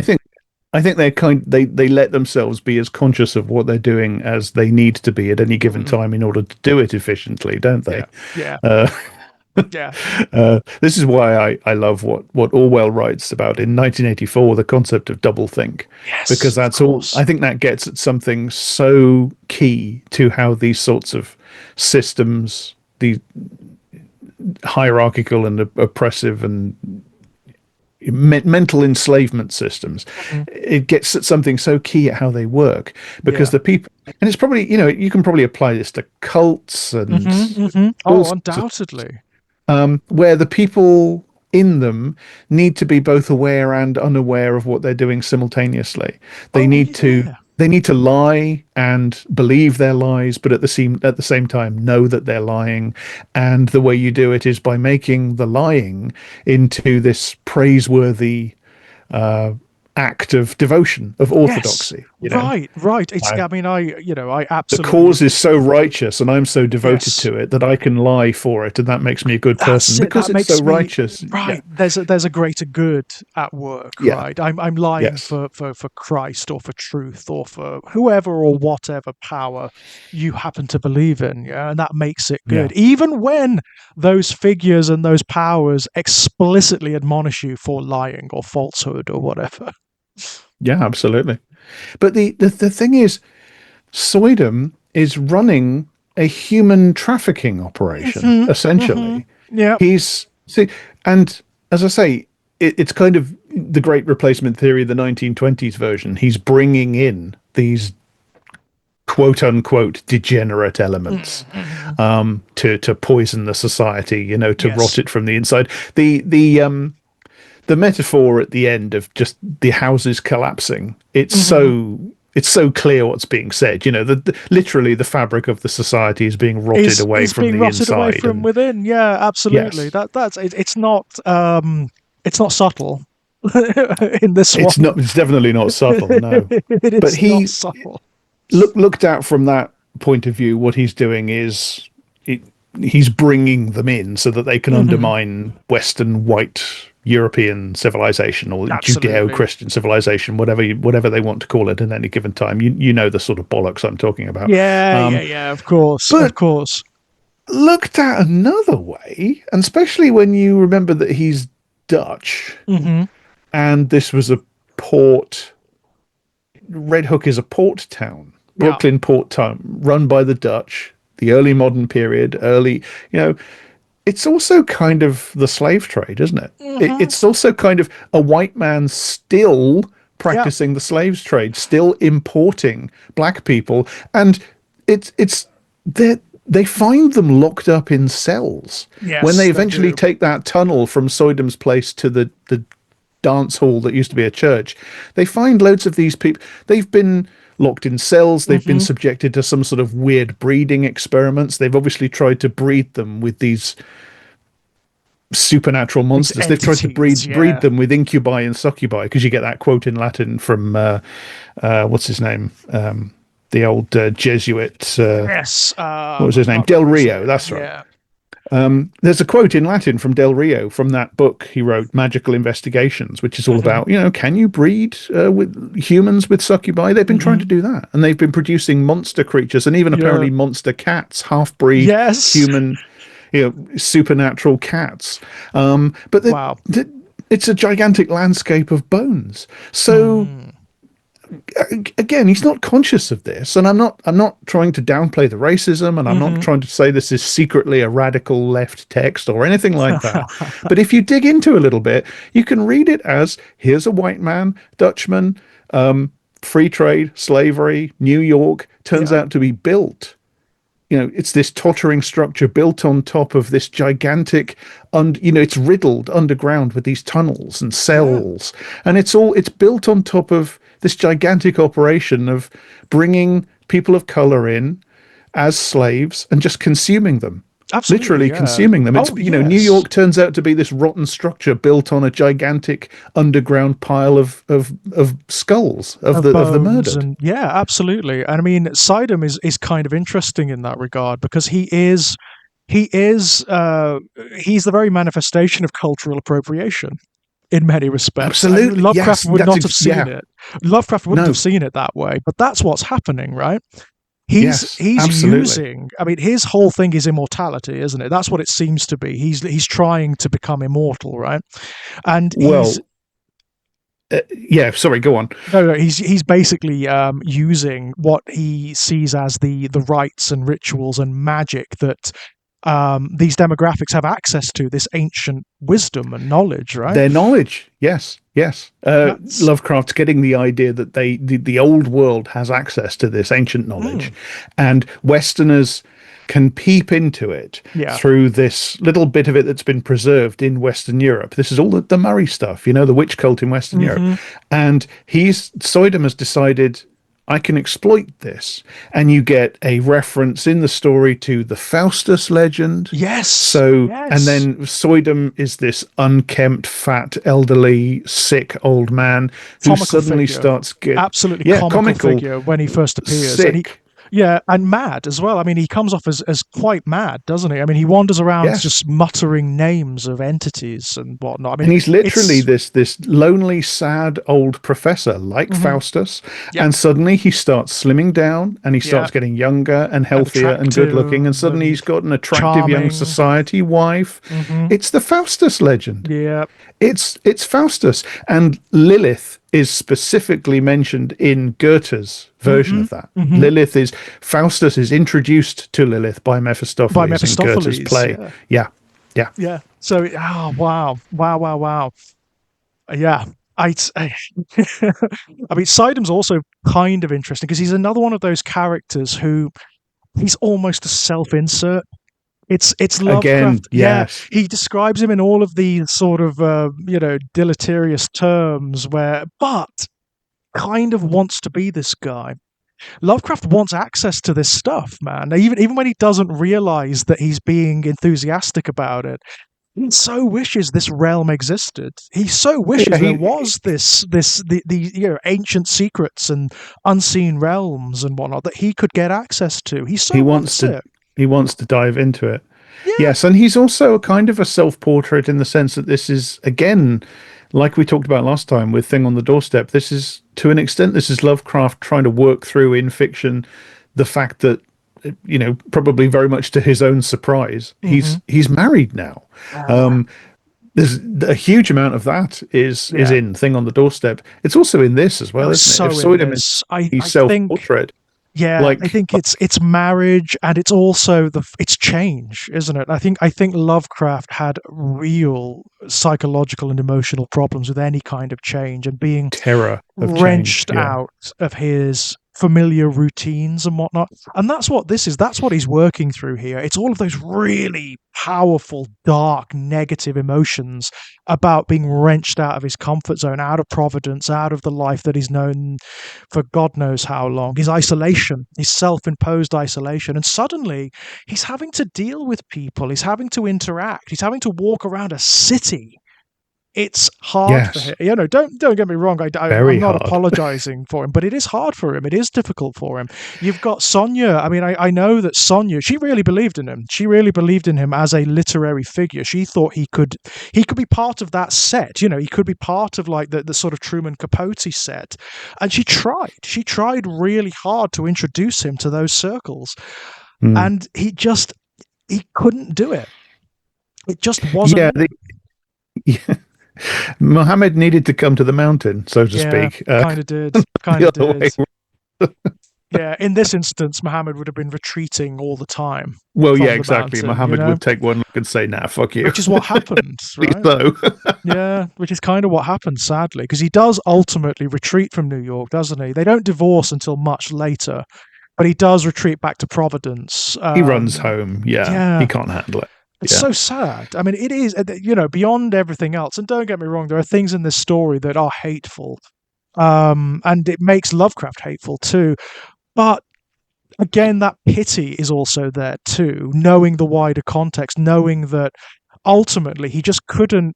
I think they let themselves be as conscious of what they're doing as they need to be at any given Mhm. time in order to do it efficiently, don't Yeah. they? Yeah. Uh, Yeah. this is why I love what Orwell writes about in 1984, the concept of doublethink, because Yes, of that's all. course. I think that gets at something so key to how these sorts of systems, the hierarchical and oppressive and mental enslavement systems, Mhm. it gets at something so key at how they work because Yeah. the people, and it's probably, you can probably apply this to cults and all Oh, sorts of, undoubtedly. where the people in them need to be both aware and unaware of what they're doing simultaneously. They Oh, need to yeah. they need to lie and believe their lies, but at the same time know that they're lying. And the way you do it is by making the lying into this praiseworthy act of devotion, of Yes. orthodoxy, Right, right. It's, I, I mean, I the absolutely cause agree. is so righteous and I'm so devoted Yes. to it that I can lie for it, and that makes me a good That's person it. because That it's so makes me righteous. Yeah, right. There's a greater good at work, yeah, right? I'm lying yes, for Christ or for truth or for whoever or whatever power you happen to believe in, yeah, and that makes it yeah, good. Even when those figures and those powers explicitly admonish you for lying or falsehood or whatever. yeah, absolutely. But the thing is, Soydom is running a human trafficking operation, Hmm. Hmm. essentially. Yeah. He's see, and as I say, it's kind of the great replacement theory, the 1920s version. He's bringing in these quote unquote degenerate elements Mm-hmm. to poison the society, to rot Yes. it from the inside. The metaphor at the end of just the houses collapsing, Hmm. it's so clear what's being said. Literally the fabric of the society is being rotted away Is from being the rotted away inside. from And within. Yeah, absolutely. yes, That's it, it's not subtle in this it's one. not. It's definitely not subtle. No, It but is not he subtle. looked at from that point of view. What he's doing is it, he's bringing them in so that they can Hmm. undermine Western white European civilization or Absolutely. Judeo-Christian civilization, whatever they want to call it at any given time. You know the sort of bollocks I'm talking about. Yeah, yeah, yeah. Of course, of But course. looked at another way, and especially when you remember that he's Dutch Hmm. and this was a port. Red Hook is a port town, Yeah. Brooklyn port town, run by the Dutch, the early modern period, you know, it's also kind of the slave trade, isn't it? Hmm. It's also kind of a white man still Yeah. practicing the slaves trade, still importing black people, and it's they find them locked up in cells when they Yes, they eventually do. take that tunnel from Soydom's place to the dance hall that used to be a church. They find loads of these people. They've been locked in cells. They've been Hmm. subjected to some sort of weird breeding experiments. They've obviously tried to breed them with these supernatural These monsters. They've tried to entities. breed Yeah. them with incubi and succubi because you get that quote in Latin from what's his name, the old Jesuit. Yes. What was I his name? can't Del remember his Rio. name. That's right. Yeah. There's a quote in Latin from Del Rio from that book he wrote, Magical Investigations, which is all Hmm. about, can you breed with humans with succubi? They've been trying Hmm. to do that. And they've been producing monster creatures and even Yeah. apparently monster cats, half breed Yes. human, supernatural cats. But Wow. it's a gigantic landscape of bones. So Mm. again, he's not conscious of this, and I'm not trying to downplay the racism, and I'm not Hmm. trying to say this is secretly a radical left text or anything like that. But if you dig into it a little bit, you can read it as here's a white man, Dutchman, free trade, slavery, New York turns Yeah. out to be built. It's this tottering structure built on top of this gigantic, and it's riddled underground with these tunnels and Yeah. cells, and it's built on top of this gigantic operation of bringing people of color in as slaves and just consuming them, Absolutely. literally Yeah. consuming them. It's Oh, New yes. York turns out to be this rotten structure built on a gigantic underground pile of skulls of Of the bones murdered. and yeah, absolutely. And I mean, Sidon is kind of interesting in that regard because he is he's the very manifestation of cultural appropriation in many respects. I mean, Absolutely, Lovecraft yes. would not have seen Yeah. it. Lovecraft wouldn't have No. seen it that way, but that's what's happening, right? Yes, He's absolutely. using. I mean, his whole thing is immortality, isn't it? That's what it seems to be. He's trying to become immortal, right? And he's Well, yeah. Sorry, go on. no, no, he's basically using what he sees as the rites and rituals and magic that these demographics have access to, this ancient wisdom and knowledge, right? Their knowledge. Yes, yes. That's Lovecraft's getting the idea that the old world has access to this ancient knowledge, mm, and Westerners can peep into it yeah. through this little bit of it that's been preserved in Western Europe. This is all the Murray stuff, the witch cult in Western Europe. Hmm. And Soydom has decided, I can exploit this. And you get a reference in the story to the Faustus legend. Yes, So, and yes. then Soidum is this unkempt, fat, elderly, sick old man who Comical suddenly figure. starts Absolutely yeah, comical comical, figure when he first appears. And sick. yeah, and mad as well. I mean, he comes off as quite mad, doesn't he? I mean, he wanders around Yes. just muttering names of entities and whatnot. I mean, And he's literally it's, this lonely, sad old professor like mhm, Faustus, yep, and suddenly he starts slimming down, and he yeah, starts getting younger and and healthier and good looking, and attractive suddenly and he's got an attractive young charming. society wife. Hmm. It's the Faustus legend. Yeah. It's Faustus, and Lilith is specifically mentioned in Goethe's version Hmm. of that. Hmm. Lilith is Faustus is introduced to Lilith by By Mephistopheles in Goethe's Mephistopheles. play. Yeah. Yeah, yeah, Yeah. So, oh, wow. Wow, wow, wow. Yeah. I I mean, Sidem's also kind of interesting because he's another one of those characters who he's almost a self-insert. It's again, Lovecraft. Yeah, yes. he describes him in all of these sort of deleterious terms where, but kind of wants to be this guy. Lovecraft wants access to this stuff, man. Even when he doesn't realize that he's being enthusiastic about it, he so wishes this realm existed. He so wishes Yeah, there he was the ancient secrets and unseen realms and whatnot that he could get access to. He he so wants wants to it. he wants to dive into it. Yeah. Yes, and he's also a kind of a self-portrait in the sense that this is again, like we talked about last time with Thing on the Doorstep, this is to an extent this is Lovecraft trying to work through in fiction the fact that probably very much to his own surprise, Hmm. he's married now. Ah, Um, there's a huge amount of that is yeah. in Thing on the Doorstep. It's also in this as Oh, well, isn't it? If so in Soydam is this. his I think self-portrait, yeah, I like think it's marriage and it's also it's change, isn't it? I think Lovecraft had real psychological and emotional problems with any kind of change and being terror of change. wrenched Yeah. out of his familiar routines and whatnot. And that's what this is. That's what he's working through here. It's all of those really powerful, dark, negative emotions about being wrenched out of his comfort zone, out of Providence, out of the life that he's known for God knows how long. His isolation, his self imposed isolation. And suddenly he's having to deal with people, he's having to interact, he's having to walk around a city. It's hard for Yes. him. Don't get me wrong. I'm Very not hard. apologizing for him, but it is hard for him. It is difficult for him. You've got Sonia. I mean, I know that Sonia. She really believed in him. She really believed in him as a literary figure. She thought he could be part of that set. He could be part of like the sort of Truman Capote set. And she tried. She tried really hard to introduce him to those circles, Mm. and he couldn't do it. It just Yeah, wasn't. yeah. Muhammad needed to come to the mountain, so to Yeah, speak. kind of did. Kind The of other did. way. Yeah, in this instance, Muhammad would have been retreating all the time Well, yeah, from the exactly. mountain, Muhammad would take one look and say, "Nah, fuck you." which is what happened, Please, right? so. Yeah, which is kind of what happened, sadly, because he does ultimately retreat from New York, doesn't he? They don't divorce until much later, but he does retreat back to Providence. He runs home. Yeah, he Yeah, can't handle it. it's Yeah. so sad. I mean, it is, beyond everything else. And don't get me wrong, there are things in this story that are hateful, and it makes Lovecraft hateful too. But again, that pity is also there too, knowing the wider context, knowing that ultimately he couldn't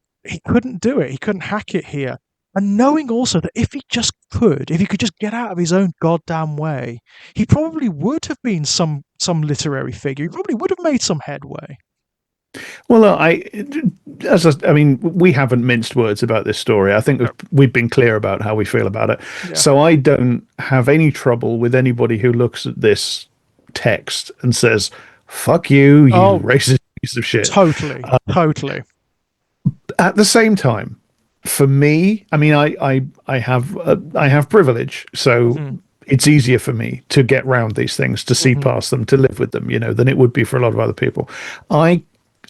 do it, he couldn't hack it here. And knowing also that if he could just get out of his own goddamn way, he probably would have been some literary figure. He probably would have made some headway. Well, I mean, we haven't minced words about this story. I think No. we've been clear about how we feel about it. Yeah. So I don't have any trouble with anybody who looks at this text and says, "Fuck you, you Oh, racist piece of shit." totally, totally. At the same time, for me, I mean, I have privilege, so Hmm. it's easier for me to get round these things, to see Hmm. past them, to live with them, than it would be for a lot of other people. I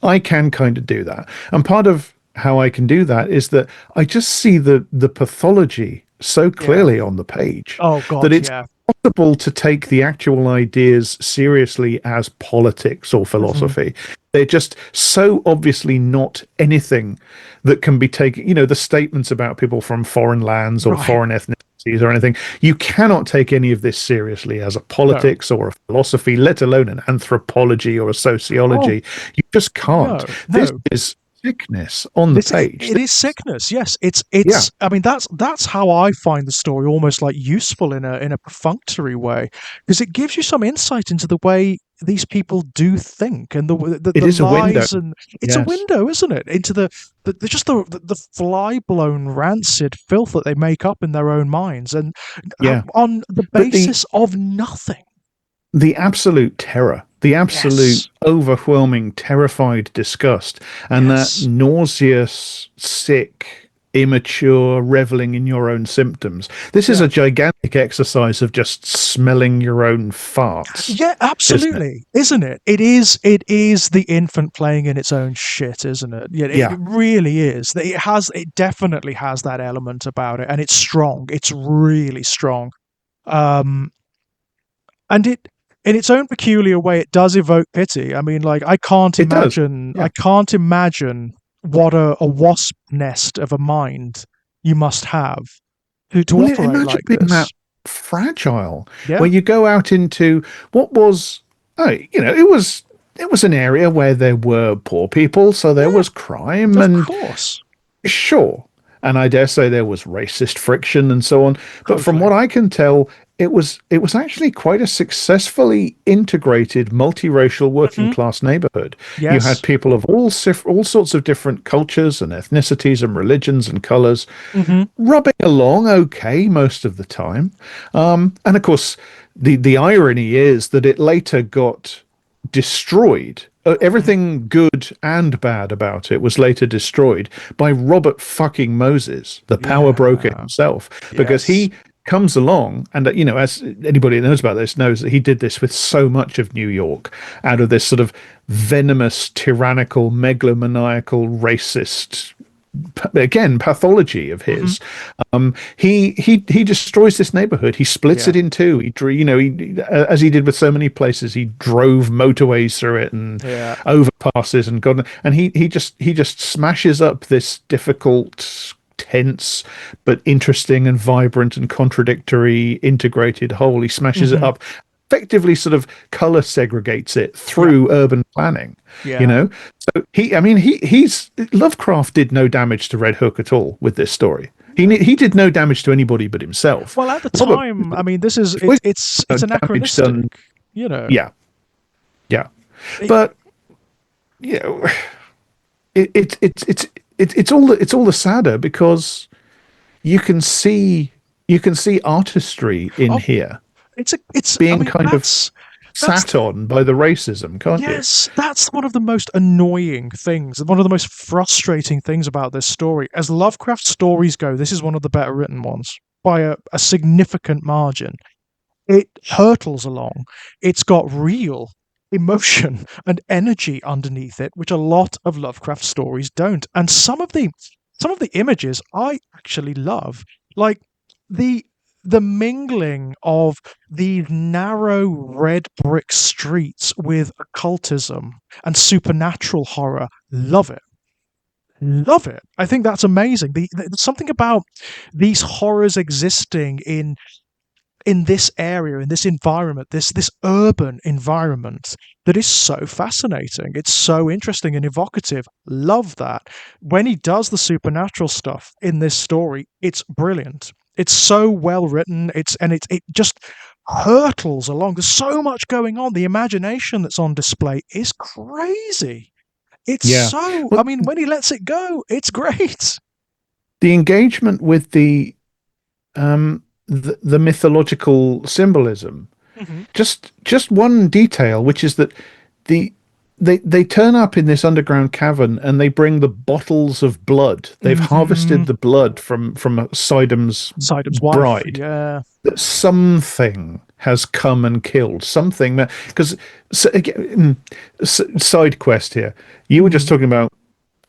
I can kind of do that, and part of how I can do that is that I just see the pathology so Yeah. clearly on the page Oh that God, it's yeah. possible to take the actual ideas seriously as politics or Hmm. philosophy. They're just so obviously not anything that can be taken. The statements about people from foreign lands or Right. foreign ethnicities conspiracies or anything. You cannot take any of this seriously as a No. politics or a philosophy, let alone an anthropology or a Oh sociology. You just can't. no, This no. is sickness on the This page. it is sickness. Yes, Yeah, it's. I mean, that's how I find the story almost like useful in a perfunctory way, because it gives you some insight into the way these people do think and it the is a window. lies, and it's a Yes. window, isn't it, into just the fly blown rancid filth that they make up in their own minds, and Yeah. on the But basis of nothing. the absolute terror, the absolute Yes, overwhelming, terrified disgust, and that yes, nauseous, sick, immature reveling in your own symptoms. This is yeah. a gigantic exercise of just smelling your own farts, Yeah, isn't it? absolutely, isn't it? It is the infant playing in its own shit, isn't it? Yeah, it Yeah, really is. It definitely has that element about it, and it's strong. It's really strong. Um, and it, in its own peculiar way, it does evoke pity. I mean, like it does. I Yeah. can't imagine what a wasp nest of a mind you must have to Well, operate imagine like being that this. fragile, Yeah, where you go out into what was, oh, it was an area where there were poor people, so there yeah, was crime, of and course, sure. And I dare say there was racist friction and so on. But from totally. what I can tell, it was actually quite a successfully integrated multiracial working Hmm. class neighborhood. You had Yes. people of all sorts of different cultures and ethnicities and religions and colors Mhm. rubbing along okay most of the time. And of course, the irony is that it later got destroyed. Mhm. Everything good and bad about it was later destroyed by Robert fucking Moses, the power broker Yeah. himself, because Yes. he comes along and as anybody that knows about this knows that he did this with so much of New York out of this sort of venomous, tyrannical, megalomaniacal, racist again pathology of Mhm. his. He destroys this neighborhood. He splits Yeah. it in two. As he did with so many places, he drove motorways through it and Yeah. overpasses and God, and he just smashes up this difficult, tense but interesting and vibrant and contradictory integrated whole. He smashes it Mhm. up, effectively sort of color segregates it Yeah. through urban planning, you Yeah. know. So he's Lovecraft did no damage to Red Hook at all with this story. No. He did no damage to anybody but himself. Well, at the Robert, time, I mean, this is always it's damage anachronistic, done. you know. Yeah, yeah, It, but you know, it's all the sadder because you can see artistry in oh, here it's I being mean, kind of that's sat on by the racism, can't you? yes, that's one of the most annoying things, one of the most frustrating things about this story. As Lovecraft stories go, this is one of the better written ones by a significant margin. It hurtles along. It's got real emotion and energy underneath it, which a lot of Lovecraft stories don't. And some of the images I actually love, like the the mingling of these narrow red brick streets with occultism and supernatural horror. Love it. Love it. I think that's amazing. There's something about these horrors existing in this area, in this environment, this urban environment that is so fascinating. It's so interesting and evocative. Love that. When he does the supernatural stuff in this story, it's brilliant. It's so well written. It just hurtles along. There's so much going on. The imagination that's on display is crazy. It's Yeah. so. I Well, mean, when he lets it go, it's great. the engagement with the mythological symbolism. Hmm. Just one detail, which is that the they turn up in this underground cavern and they bring the bottles of blood. They've Hmm. harvested the blood from Sidam's Sidom's wife. bride. Yeah. That something has come and killed something. Because side quest here. You were just Mm. talking about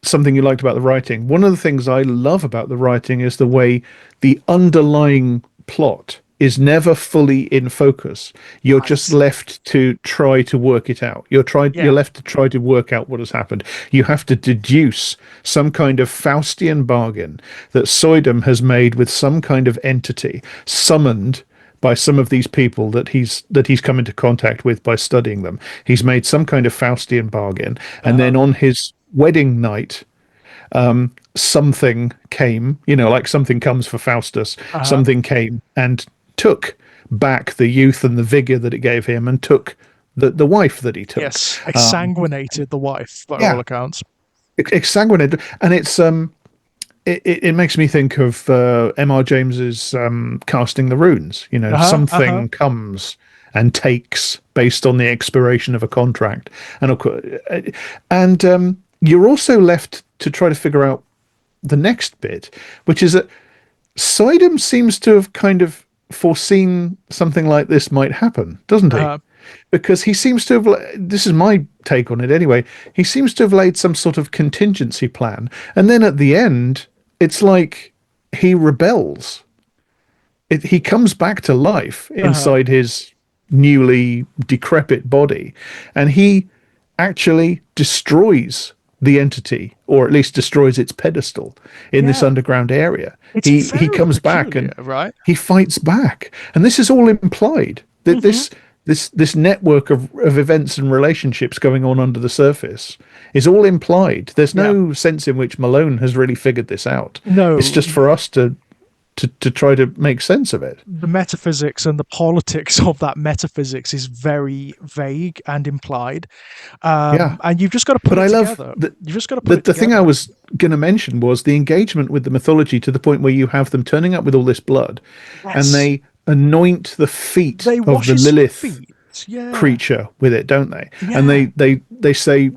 something you liked about the writing. One of the things I love about the writing is the way the underlying plot is never fully in focus. You're just Right. left to try to work it out. You're Yeah. left to try to work out what has happened. You have to deduce some kind of Faustian bargain that Soydam has made with some kind of entity summoned by some of these people that he's come into contact with by studying them. He's made some kind of Faustian bargain, and Uh-huh. then on his wedding night, something came, like something comes for Faustus, Uh-huh. something came and took back the youth and the vigor that it gave him and took the wife that he took. Yes. Um, Exsanguinated the wife, by all yeah, accounts. exsanguinated. And it makes me think of M.R. James's Casting the Runes. Uh-huh. Uh-huh. Something comes and takes based on the expiration of a contract. And of course, you're also left to try to figure out the next bit, which is that Sidem seems to have kind of foreseen something like this might happen, doesn't he? Uh-huh. Because he seems to have, this is my take on it anyway, he seems to have laid some sort of contingency plan. And then at the end, it's like he rebels. He comes back to life Uh-huh. inside his newly decrepit body, and he actually destroys the entity, or at least destroys its pedestal in this Yeah. underground area. It's He very comes back peculiar, and right? he fights back, and this is all implied that Mm-hmm. this network of events and relationships going on under the surface is all implied. There's Yeah. no sense in which Malone has really figured this out. It's No, just for us to try to make sense of it. the metaphysics and the politics of that metaphysics is very vague and implied. Yeah. And you've just got to put But it I love together. that You've just got to put it the thing I together. was going to mention was the engagement with the mythology to the point where you have them turning up with all this blood and Yes. they anoint the feet They of wash the his Lilith feet. Yeah. creature with it, don't they? And Yeah. they say,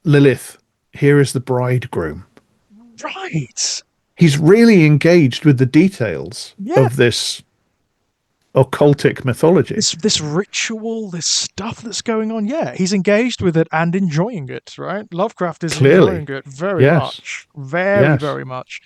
Lilith, here is the bridegroom. Right. He's really engaged with the details Yeah. of this occultic mythology. This ritual, this stuff that's going on. Yeah, he's engaged with it and enjoying it, right? Lovecraft is Clearly. enjoying it very Yes. much. Very, Yes. very much.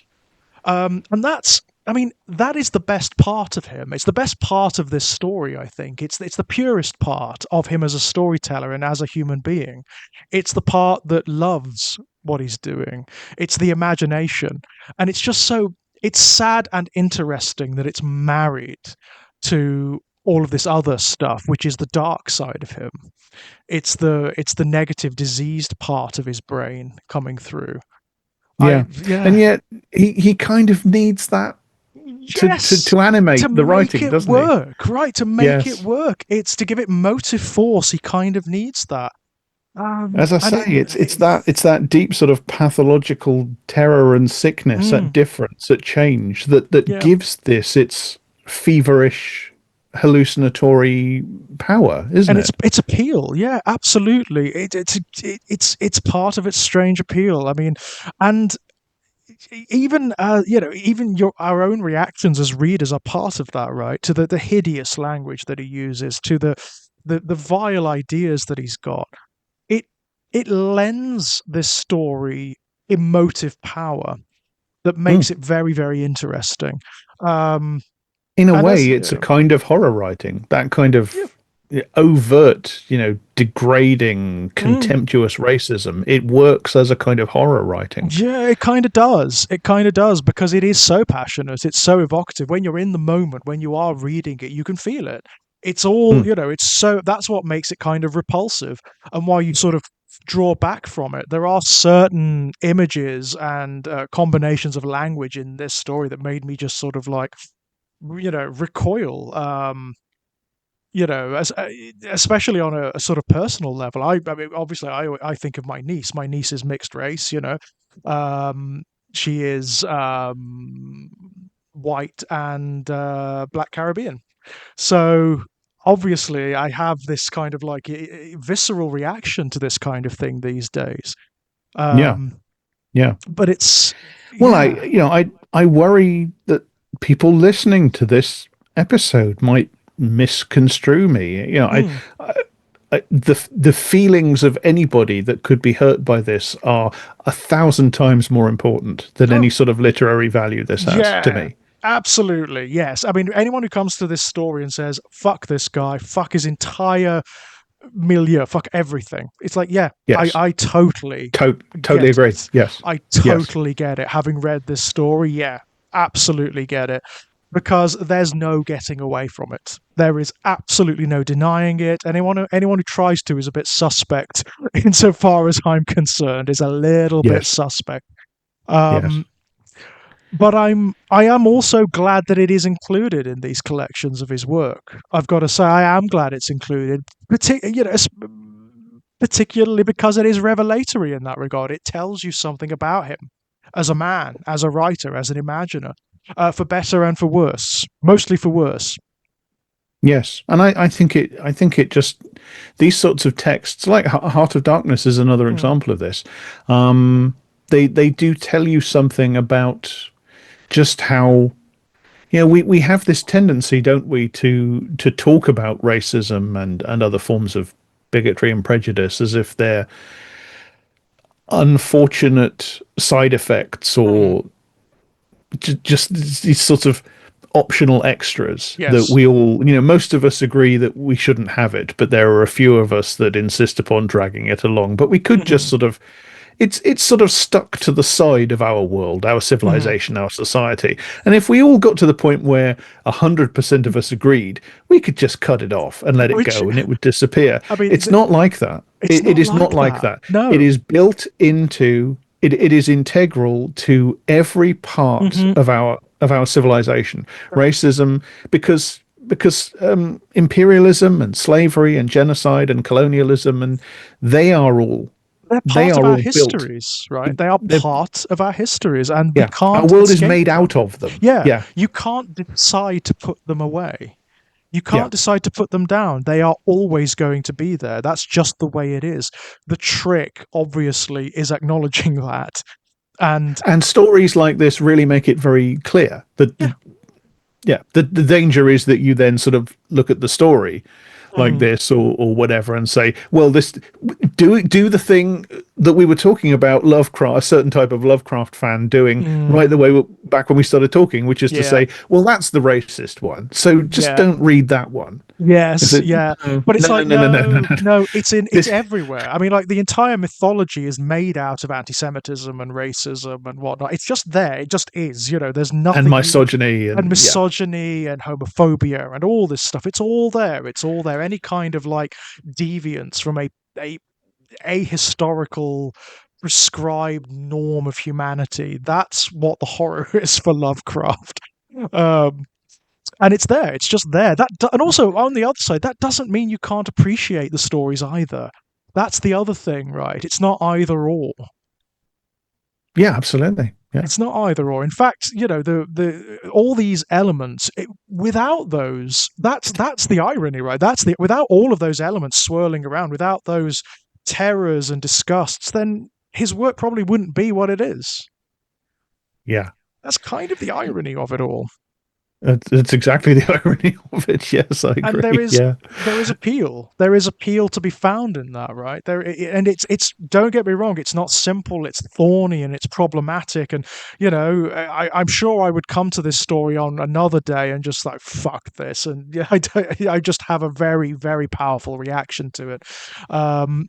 And that's, I mean, that is the best part of him. It's the best part of this story, I think. It's the purest part of him as a storyteller and as a human being. It's the part that loves what he's doing. It's the imagination. And it's just so, it's sad and interesting that it's married to all of this other stuff, which is the dark side of him. It's the negative, diseased part of his brain coming through. I Yeah. And yeah. yet he kind of needs that Yes, to to animate the make writing, it doesn't he? work, right? To make it Yes. work. It's to give it motive force. He kind of needs that. As I And say, it's that deep sort of pathological terror and sickness mm, at difference, at change that yeah, gives this its feverish hallucinatory power, isn't and it's it? it's appeal. Yeah, absolutely. It's part of its strange appeal. I mean, and even even your our own reactions as readers are part of that, right? To the hideous language that he uses, to the vile ideas that he's got. It it lends this story emotive power that Mm. makes it very, very interesting. Um, In a and as way, it's a kind of horror writing, that kind yeah, of overt, degrading, mm, contemptuous racism. It works as a kind of horror writing. yeah, it kind of does. It kind of does because it is so passionate. It's so evocative. When you're in the moment, when you are reading it, you can feel it. It's all, Mm. it's so that's what makes it kind of repulsive and why you sort of draw back from it. There are certain images and combinations of language in this story that made me just sort of like, recoil. Especially on a sort of personal level. I mean, obviously, I think of my niece. My niece is mixed race. Um, she is white and Black Caribbean. So obviously, I have this kind of like visceral reaction to this kind of thing these days. Yeah, Um, yeah. but it's Well, I, yeah. you know, I worry that people listening to this episode might misconstrue me. Mm, The feelings of anybody that could be hurt by this are 1,000 times more important than any oh, sort of literary value this has to yeah. me. Absolutely, yes. I mean, anyone who comes to this story and says, fuck this guy, fuck his entire milieu, fuck everything. It's like, yeah, I, Yes. I totally Totally get agree. it. Yes. I Yes. totally get it. Having read this story, yeah, absolutely get it. Because there's no getting away from it. There is absolutely no denying it. Anyone who tries to is a bit suspect, insofar as I'm concerned, is a little bit Yes. suspect. Yes. Um, but I am also glad that it is included in these collections of his work. I've got to say, I am glad it's included, particularly because it is revelatory in that regard. It tells you something about him as a man, as a writer, as an imaginer, for better and for worse, mostly for worse. Yes, and I think it just these sorts of texts, like Heart of Darkness, is another Mm, example of this. Um, they do tell you something about just how we have this tendency, don't we, to talk about racism and other forms of bigotry and prejudice as if they're unfortunate side effects mm, or just these sorts of optional extras that yes. we all, most of us agree that we shouldn't have it, but there are a few of us that insist upon dragging it along. But we could just Hmm. sort of, it's sort of stuck to the side of our world, our Hmm. civilization, our society. And if we all got to the point where 100% of us agreed, we could just cut it off and let it Which, go and it would disappear. I mean, It's not like that. it's It not is not like like that. that. It No. is built into it is integral to every part Hmm. of our civilization. Racism, because imperialism and slavery and genocide and colonialism and they are all They're they part of are our all built. histories, right? They are They're, part of our histories, and we yeah, our can't world is escape made out them. of them. Yeah, Yeah, you can't decide to put them away. You yeah. can't decide to put them down. They are always going to be there. That's just the way it is. The trick, obviously, is acknowledging that. And And stories like this really make it very clear that yeah, the danger is that you then sort of look at the story like mm, this or whatever and say, well, this do the thing that we were talking about Lovecraft, a certain type of Lovecraft fan doing mm, right the way back when we started talking, which is to yeah, say, well, that's the racist one. So just yeah. don't read that one. Is Yes, it? yeah. No, But it's no, like, no, no, no, no, no, no. no, it's This everywhere. I mean, like the entire mythology is made out of anti-Semitism and racism and whatnot. It's just there. It just is. There's and nothing you misogyny and and yeah, misogyny and homophobia and all this stuff. It's all there. It's all there. Any kind of like deviance from a a historical prescribed norm of humanity. That's what the horror is for Lovecraft. Um, and it's there. It's just there. And also on the other side, that doesn't mean you can't appreciate the stories either. That's the other thing, right? It's not either or. yeah, absolutely, yeah, It's not either or. In fact, the all these elements, without those, that's the irony, right? That's the without all of those elements swirling around, without those terrors and disgusts, then his work probably wouldn't be what it is. yeah. That's kind of the irony of it all. That's exactly the irony of it. Yes, I And there agree. is Yeah. there is appeal. There is appeal to be found in that, right? And it's don't get me wrong, it's not simple, it's thorny and it's problematic. And I'm sure I would come to this story on another day and just like fuck this, and yeah, I just have a very very powerful reaction to it. Um,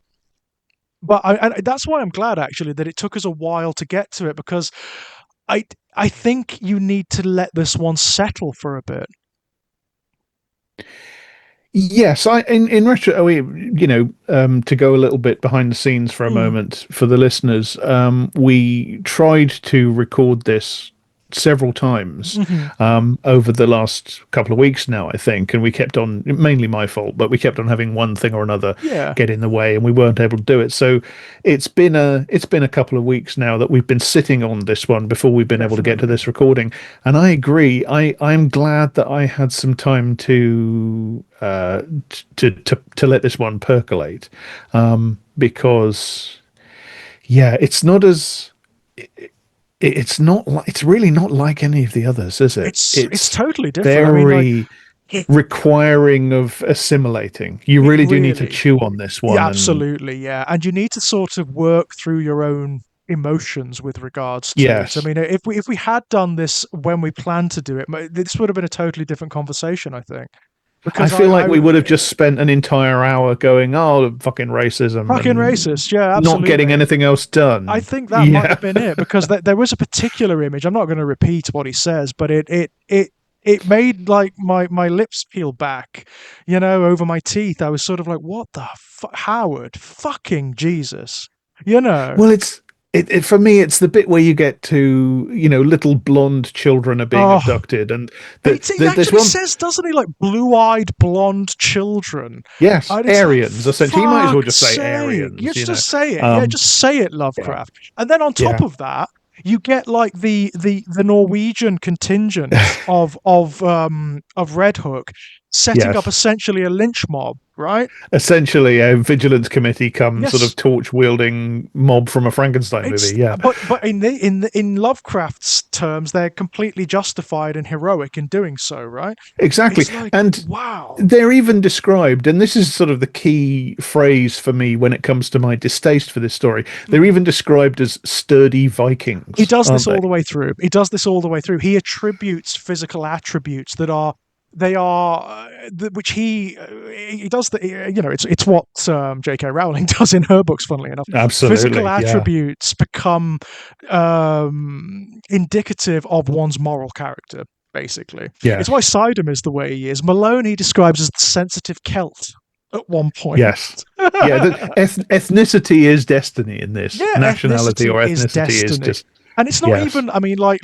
but and that's why I'm glad actually that it took us a while to get to it, because I I think you need to let this one settle for a bit. Yes, I in retro, to go a little bit behind the scenes for a Mm, moment for the listeners, we tried to record this several times mhm. over the last couple of weeks now, I think, and we kept on, mainly my fault, but we kept on having one thing or another Yeah, get in the way, and we weren't able to do it. So it's been a couple of weeks now that we've been sitting on this one before we've been able to get to definitely. this recording, and I agree. I'm glad that I had some time to let this one percolate, because yeah, it's not as it's not like it's really not like any of the others, is it? It's It's totally different. I mean, like very it requiring of assimilating. You it really do need to really, chew on this yeah, one, and absolutely, yeah. And you need to sort of work through your own emotions with regards to it. I Yes. mean, if we had done this when we planned to do it, this would have been a totally different conversation, I think. I Because feel like we would have just spent an entire hour going, "Oh, fucking racism," fucking and racist, yeah, not getting absolutely. anything else I done. think that might Yeah. have been it because there was a particular image. I'm not going to repeat what he says, but it made like my lips peel back, over my teeth. I was sort of like, "What the Howard? Fucking Jesus!" You know? Well, for me, it's the bit where you get to, little blonde children are being Oh, abducted, and he there's actually one. says, doesn't he, like blue-eyed blonde children? Yes, And it's like, Aryans. Essentially, you might as well fuck's just say sake. Aryans. Just say it. Yeah, Um, just say it, yeah, Lovecraft. And then on top yeah, of that, you get like the Norwegian contingent of Red Hook setting up yes. essentially a lynch mob, right? Essentially, a vigilance committee come sort Yes. of torch wielding mob from a Frankenstein movie. It's Yeah, but in Lovecraft's terms, they're completely justified and heroic in doing so, right? exactly. It's like, And wow. they're even described, and this is sort of the key phrase for me when it comes to my distaste for this story. They're Mhm. even described as sturdy He Vikings, does this aren't they? all the way through. He does this all the way through. He attributes physical attributes that are they are which he does the it's what J.K. Rowling does in her books. Funnily enough, physical Absolutely. Yeah. attributes become indicative of one's moral character. Basically, it's why Yes. Sidum is the way he is. Malone he describes as the sensitive Celt at one point. Yes. Yeah. Ethnicity is destiny in this. Yeah, Nationality ethnicity or is ethnicity is destiny. just, And it's not yes. even, I mean, like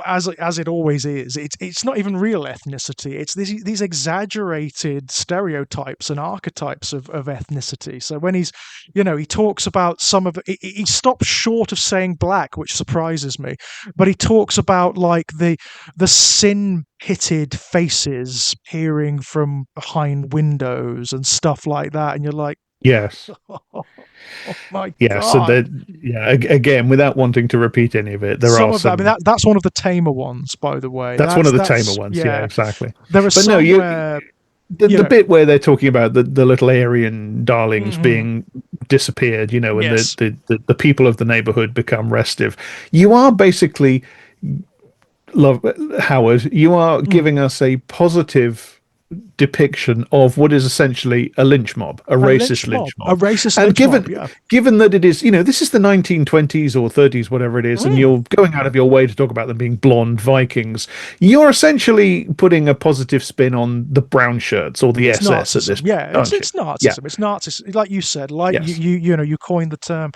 as it always is. It's not even real ethnicity. It's these exaggerated stereotypes and archetypes of ethnicity. So when he talks about some of it, he stops short of saying black, which surprises me. But he talks about like the sin pitted faces peering from behind windows and stuff like that, and you're like, Yes. oh my Yes. So god. that, yeah, again, without wanting to repeat any of it, there Some are of that. I mean, some, that's one of the tamer ones, by the way. that's one of the tamer That's ones. Yeah, yeah. exactly. There are But no, some where the bit where they're talking about the little Aryan darlings mhm, being disappeared, and yes, the people of the neighborhood become restive. You are basically, love Howard, you are mm, giving us a positive depiction of what is essentially a lynch mob, a a lynch racist mob, lynch a mob. racist And lynch mob. Yeah. given that it is, this is the 1920s or 30s, whatever it is, and Mm, you're going out of your way to talk about them being blonde Vikings, you're essentially putting a positive spin on the brown shirts or the it's SS at this Nazism. point, Yeah, aren't you? it's Yeah. Nazism. It's Nazism. Like you said, like Yes. you coined the term.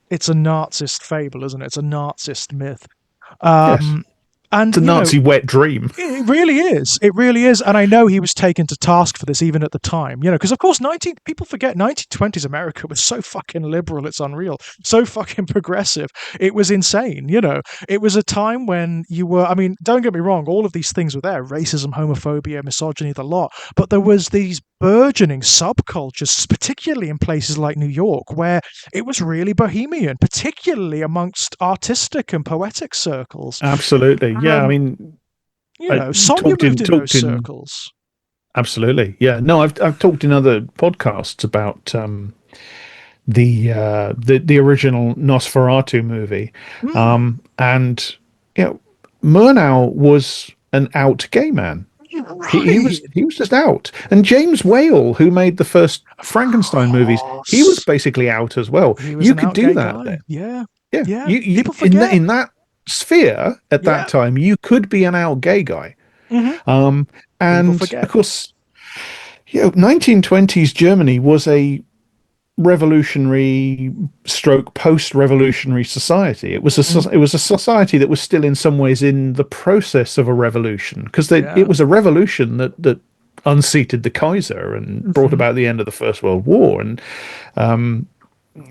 It's a Nazist fable, isn't it? It's a Nazist myth. Yes. Um, It's and a Nazi wet dream. it really is. It really is. And I know he was taken to task for this even at the time, because of course, people forget 1920s America was so fucking liberal, it's unreal. So fucking progressive. It was insane. It was a time when I mean, don't get me wrong, all of these things were there racism, homophobia, misogyny, the lot. But there was these burgeoning subcultures, particularly in places like New York, where it was really bohemian, particularly amongst artistic and poetic circles. Absolutely. Yeah. I Um, mean, I Sonia talked moved in in those talked in circles. absolutely. Yeah. No, I've talked in other podcasts about the original Nosferatu movie, Mm, and Murnau was an out gay man. you're He right. was just out. And James Whale, who made the first Of Frankenstein movies, he was course. basically out as well. He was You an could out do gay that guy. then. Yeah. Yeah, Yeah. you People forget. in that sphere at that Yeah. time, you could be an out gay guy. Hmm. Um, People and of forget. course, 1920s Germany was a revolutionary stroke post-revolutionary society. Hmm. It was a society that was still in some ways in the process of a revolution because it Yeah. was a revolution that unseated the Kaiser and brought Hmm. about the end of the First World War. And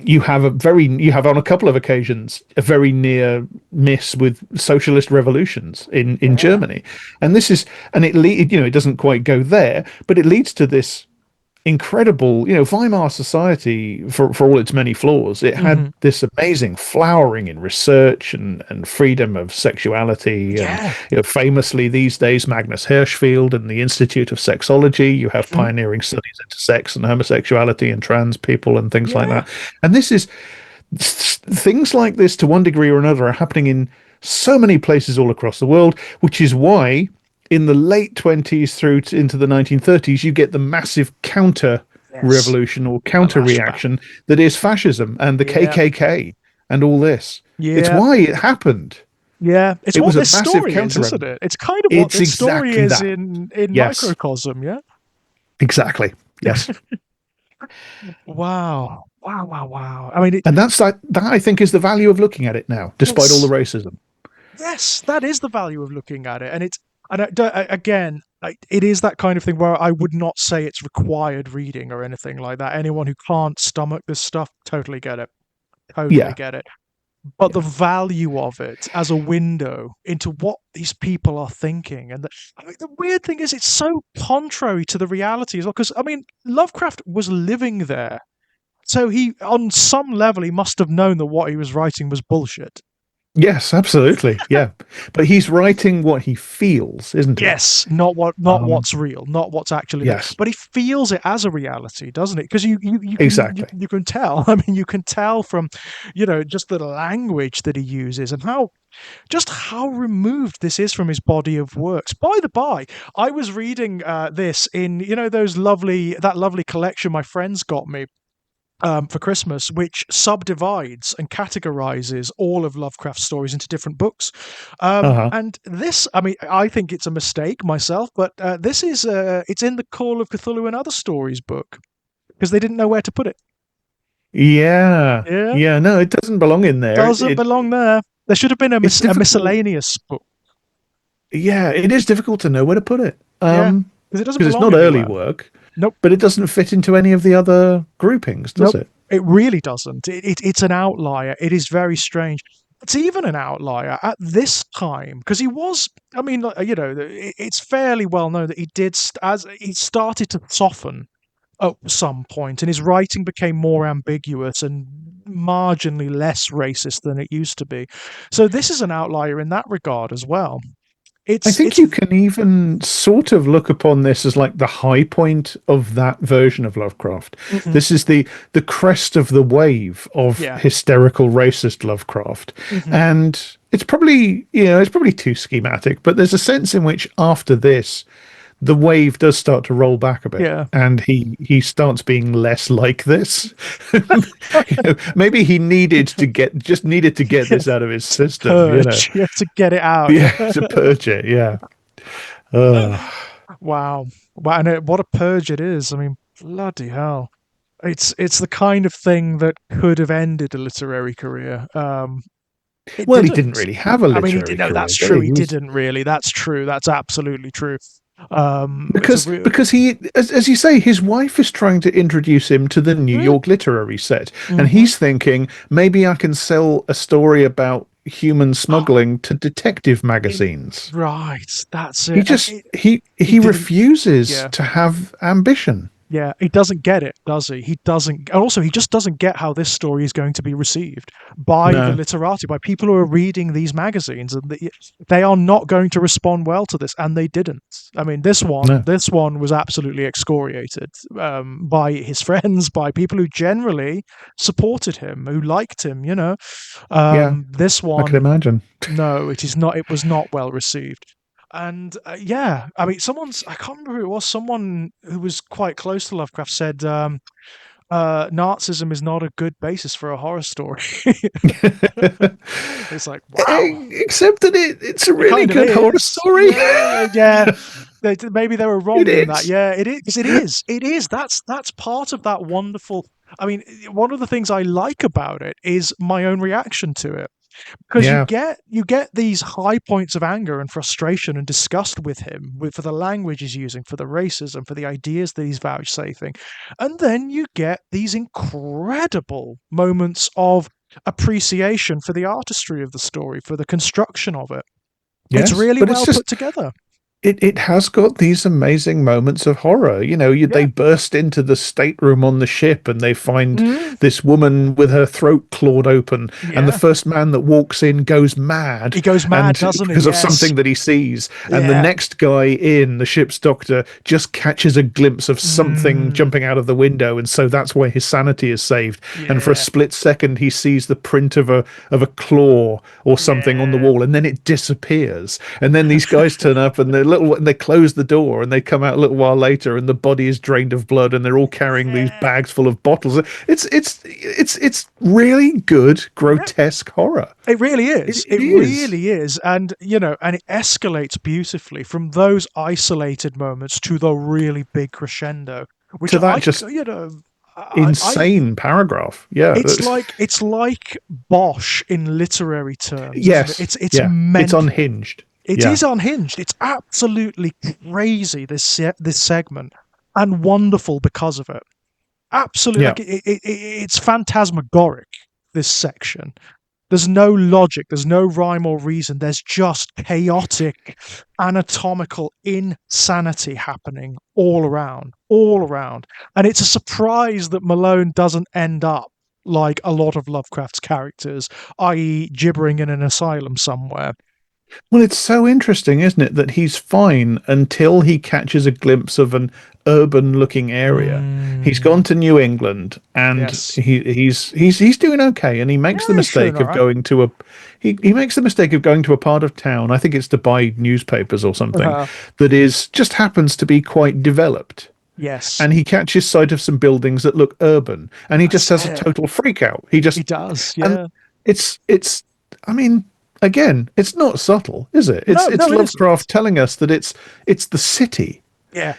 you have on a couple of occasions a very near miss with socialist revolutions in Yeah. Germany. And this is and it doesn't quite go there, but it leads to this incredible, Weimar society, for all its many flaws, it had Hmm. this amazing flowering in research and freedom of sexuality. And, Yeah. famously these days, Magnus Hirschfeld and the Institute of Sexology, you have Hmm. pioneering studies into sex and homosexuality and trans people and things like Yeah. that. And this is Things like this, to one degree or another, are happening in so many places all across the world, which is why in the late 20s through into the 1930s, you get the massive counter Yes. revolution or The counter lashback. reaction that is fascism and the Yeah. KKK and all this. It's Yeah. why it happened. Yeah. It's It what was a this massive story is, counter isn't revolution. it? It's kind of what It's this story exactly is that. in Yes, microcosm, yeah? exactly. Yes. Wow. Wow, wow, wow. I mean, And that I think is the value of looking at it now, despite all the it's racism. yes, that is the value of looking at it, and it's and again, like, it is that kind of thing where I would not say it's required reading or anything like that. Anyone who can't stomach this stuff, totally get it, totally Yeah. get it. But the Yeah. value of it as a window into what these people are thinking, and I mean, the weird thing is, it's so contrary to the reality as well. Because I mean, Lovecraft was living there, so he, on some level, he must have known that what he was writing was bullshit. Yes, absolutely. Yeah. But he's writing what he feels, isn't he? Yes, not Um, what's real, not what's actually there, yes, but he feels it as a reality, doesn't it? Because exactly. you can tell. I mean, you can tell from, just the language that he uses and how removed this is from his body of works. By the by, I was reading this in that lovely collection my friends got me for Christmas, which subdivides and categorizes all of Lovecraft's stories into different books. Uh-huh. And this, I mean, I think it's a mistake myself, but this is it's in the Call of Cthulhu and Other Stories book because they didn't know where to put it. Yeah. Yeah, Yeah, no, it doesn't belong in there. doesn't belong there. There should have been It's a difficult. miscellaneous book. Yeah, it is difficult to know where to put it. Yeah, because it doesn't Because it's belong not early anywhere. work, Nope. but it doesn't fit into any of the other groupings, does Nope, it? it really doesn't. It's an outlier. It is very strange. It's even an outlier at this time because he was. I mean, it's fairly well known that he did as he started to soften at some point, and his writing became more ambiguous and marginally less racist than it used to be. So this is an outlier in that regard as well. I It's think it's you can even sort of look upon this as like the high point of that version of Lovecraft. mhm, This is the crest of the wave of yeah. hysterical racist Lovecraft. Mhm, And it's probably too schematic, but there's a sense in which after this, the wave does start to roll back a bit. yeah. And he starts being less like this. Maybe he needed to get this out of his To system, purge, yeah, to get it out. Yeah, Yeah. to purge it, yeah. Uh, Wow. Wow, and what a purge it is. I mean, bloody hell. It's the kind of thing that could have ended a literary career. It well, he didn't didn't. really have a I mean, he did. literary No, career, that's did true. he? He He was didn't really. That's true. That's absolutely true. It's a because real. because he, as you say, his wife is trying to introduce him to the New Mm, York literary set, and hmm he's thinking maybe I can sell a story about human smuggling to detective magazines. Right. That's He it. And just he he didn't. refuses Yeah. to have ambition. Yeah, he doesn't get it, does he? He doesn't. And also, he just doesn't get how this story is going to be received by the No, literati, by people who are reading these magazines, and they are not going to respond well to this, and they didn't. I mean, no, this one was absolutely excoriated by his friends, by people who generally supported him, who liked him. yeah, This I can one, imagine. no, it is not. It was not well received. And yeah, I mean, I can't remember who it was. Someone who was quite close to Lovecraft said Nazism is not a good basis for a horror story. It's like, wow, Except that it's a it really kind of good horror is. story. Yeah, yeah. Maybe they were It wrong in that. is. Yeah, it is. 'Cause it is. It is. That's part of that wonderful. I mean, one of the things I like about it is my own reaction to it because Yeah. you get these high points of anger and frustration and disgust with him for the language he's using, for the racism, for the ideas that he's vouchsafing, and then you get these incredible moments of appreciation for the artistry of the story, for the construction of it. It's Yes, really but it's well just put together. it has got these amazing moments of horror. They Yeah. burst into the stateroom on the ship and they find Mm, this woman with her throat clawed open, and the yeah. first man that walks in goes mad, He goes mad, and doesn't he? because of Yes. something that he sees, and the Yeah. next guy in, the ship's doctor, just catches a glimpse of something Mm, jumping out of the window, and so that's where his sanity is saved. And for a yeah. split second, he sees the print of a claw or something on the Yeah. wall, and then it disappears. And then these guys turn up, and they close the door, and they come out a little while later, and the body is drained of blood, and they're all carrying these Yeah. bags full of bottles. It's really good, Yeah. grotesque horror. It really It is. It really is. really is. And, and it escalates beautifully from those isolated moments to the really big crescendo, which To that just I insane paragraph. Yeah. it's like Bosch in literary terms, isn't it? Yes. It's Yeah. It's mental. unhinged. It Yeah. is unhinged. It's absolutely crazy, this segment, and wonderful because of it. Absolutely, Yeah. like it's phantasmagoric. This section. There's no logic. There's no rhyme or reason. There's just chaotic, anatomical insanity happening all around, all around. And it's a surprise that Malone doesn't end up like a lot of Lovecraft's characters, i.e., gibbering in an asylum somewhere. Well, it's so interesting, isn't it, that he's fine until he catches a glimpse of an urban-looking area. He's Mm, gone to New England, and yes. he's doing okay, and he makes the Yeah, it's doing mistake all of right. going to a he makes the mistake of going to a part of town. I think it's to buy newspapers or something that is just happens to be quite developed. Yes, And he catches sight of some buildings that look urban, and he just that's has a it. total freak out. He He just does. and Yeah. it's I mean, again, it's not subtle, is it? It's No, it's no, it Lovecraft isn't. telling us that it's the city. Yeah.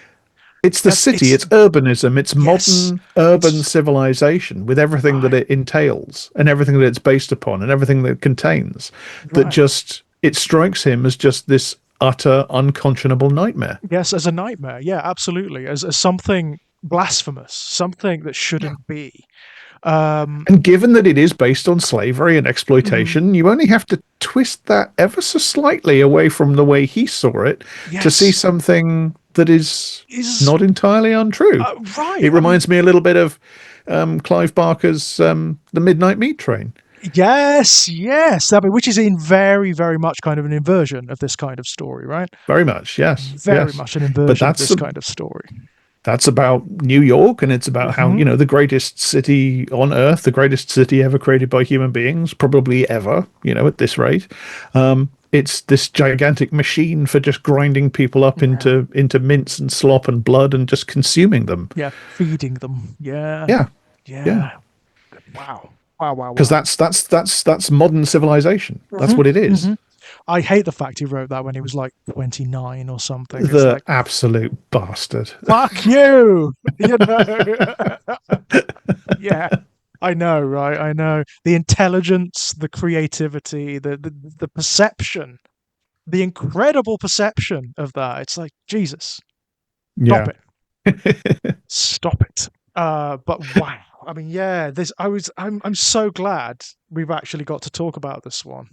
It's the city, It's it's urbanism, it's yes. modern urban It's civilization with everything that right. it entails and everything that it's based upon and everything that it contains, that Right. just it strikes him as just this utter unconscionable nightmare. Yes, as a nightmare. Yeah, absolutely. As something blasphemous, something that shouldn't be. Um, And given that it is based on slavery and mm, exploitation, you only have to twist that ever so slightly away from the way he saw it to see yes, something that is is not entirely untrue. right. It I mean, reminds me a little bit of Clive Barker's The Midnight Meat Train. yes, yes. I mean, which is in very, very much kind of an inversion of this kind of story, right? Very much, yes, Very yes. much an But inversion of this kind of story. that's about New York, and it's about how, Hmm. the greatest city on earth, the greatest city ever created by human beings, probably ever, at this rate. It's this gigantic machine for just grinding people up Yeah, into mince and slop and blood and just consuming them. yeah. Feeding them. Yeah, Yeah, yeah. yeah. Wow, wow, wow, Because wow. that's modern civilization. That's Hmm. what it is. Hmm. I hate the fact he wrote that when he was like 29 or something. It's The like, absolute bastard. fuck you, you know. Yeah, I know, right? I know the intelligence, the creativity, the perception, the incredible perception of that. It's like, Jesus, stop Yeah. it, stop it. But wow, I mean, yeah, I'm so glad we've actually got to talk about this one.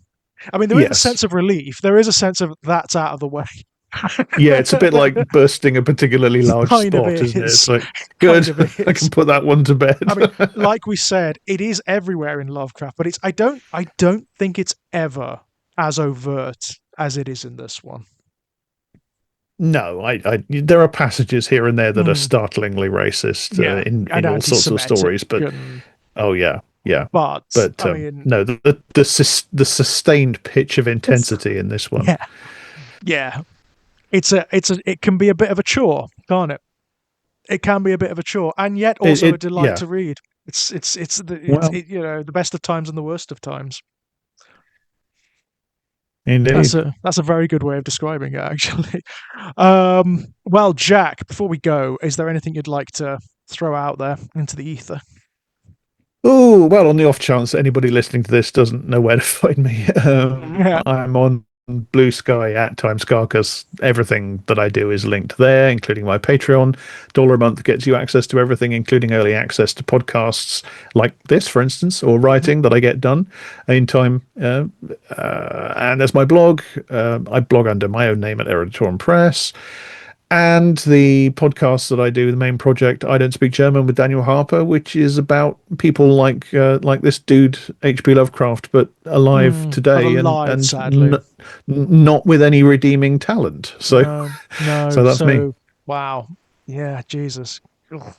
I mean, there is a Yes. sense of relief. There is a sense of that's out of the way. Yeah, it's a bit like bursting a particularly large Kind of spot, isn't it? It's is, like, kind good, of I can is. put that one to I mean, bed. like we said, it is everywhere in Lovecraft, but I don't think it's ever as overt as it is in this one. No, there are passages here and there that are Mm, startlingly racist yeah, in and all sorts of anti-Semitic, stories, but and, oh yeah, yeah. but But I mean, no, the sustained pitch of it's intensity in this one. yeah, yeah. It can be a bit of a chore, can't it? It can be a bit of a chore, and yet also a delight Yeah. to read. It's Well, the best of times and the worst of times. indeed. That's a very good way of describing it, actually. Well, Jack, before we go, is there anything you'd like to throw out there into the ether? Oh, well, on the off chance that anybody listening to this doesn't know where to find me, Yeah. I'm on Blue Sky at Times Carcass. Everything that I do is linked there, including my Patreon. $1 a month gets you access to everything, including early access to podcasts like this, for instance, or Mhm. writing that I get done in time. And there's my blog. I blog under my own name at Eruditorium Press. And the podcast that I do, the main project, I Don't Speak German with Daniel Harper, which is about people like this dude H.P. Lovecraft, but alive But today alive, and sadly. not with any redeeming talent. So No, no. so that's me. So, wow. Yeah, Jesus. Ugh.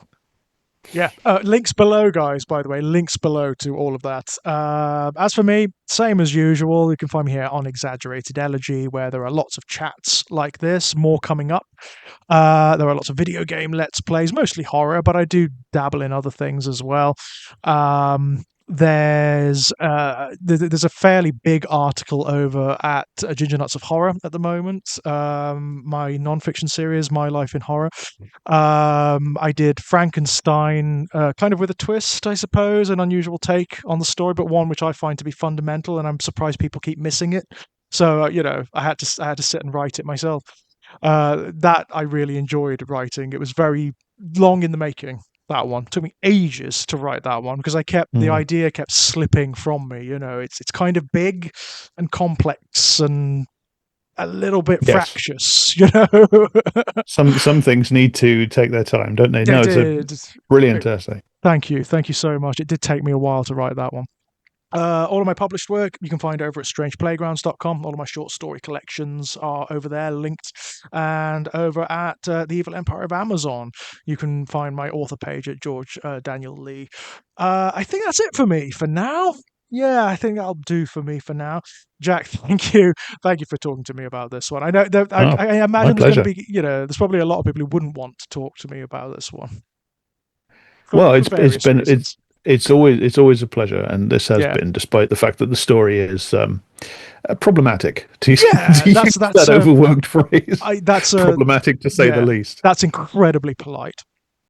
Yeah, links below, guys, by the way, links below to all of that. As for me, same as usual. You can find me here on Exaggerated Elegy, where there are lots of chats like this, more coming up. There are lots of video game let's plays, mostly horror, but I do dabble in other things as well. There's a fairly big article over at Ginger Nuts of Horror at the moment. My non-fiction series, My Life in Horror. I did Frankenstein, kind of with a twist, I suppose, an unusual take on the story, but one which I find to be fundamental, and I'm surprised people keep missing it. So I had to sit and write it myself. That I really enjoyed writing. It was very long in the making. That one took me ages to write that one because the Mm. idea kept slipping from me. It's kind of big and complex and a little bit Yes. fractious. You know. Some things need to take their time, don't they? It No, it's a did. brilliant essay. Thank you so much. It did take me a while to write that one. All of my published work you can find over at strangeplaygrounds.com. All of my short story collections are over there, linked. And over at The Evil Empire of Amazon, you can find my author page at George Daniel Lee. I think that's it for me for now. Yeah, I think that'll do for me for now. Jack, thank you. Thank you for talking to me about this one. I know Oh, I my imagine there's going to pleasure. be, there's probably a lot of people who wouldn't want to talk to me about this one Well, for it's various been reasons. it's always a pleasure, and this has Yeah. been, despite the fact that the story is problematic, Yeah, to use that's that overworked phrase. that's Problematic to say the yeah, least. that's incredibly polite.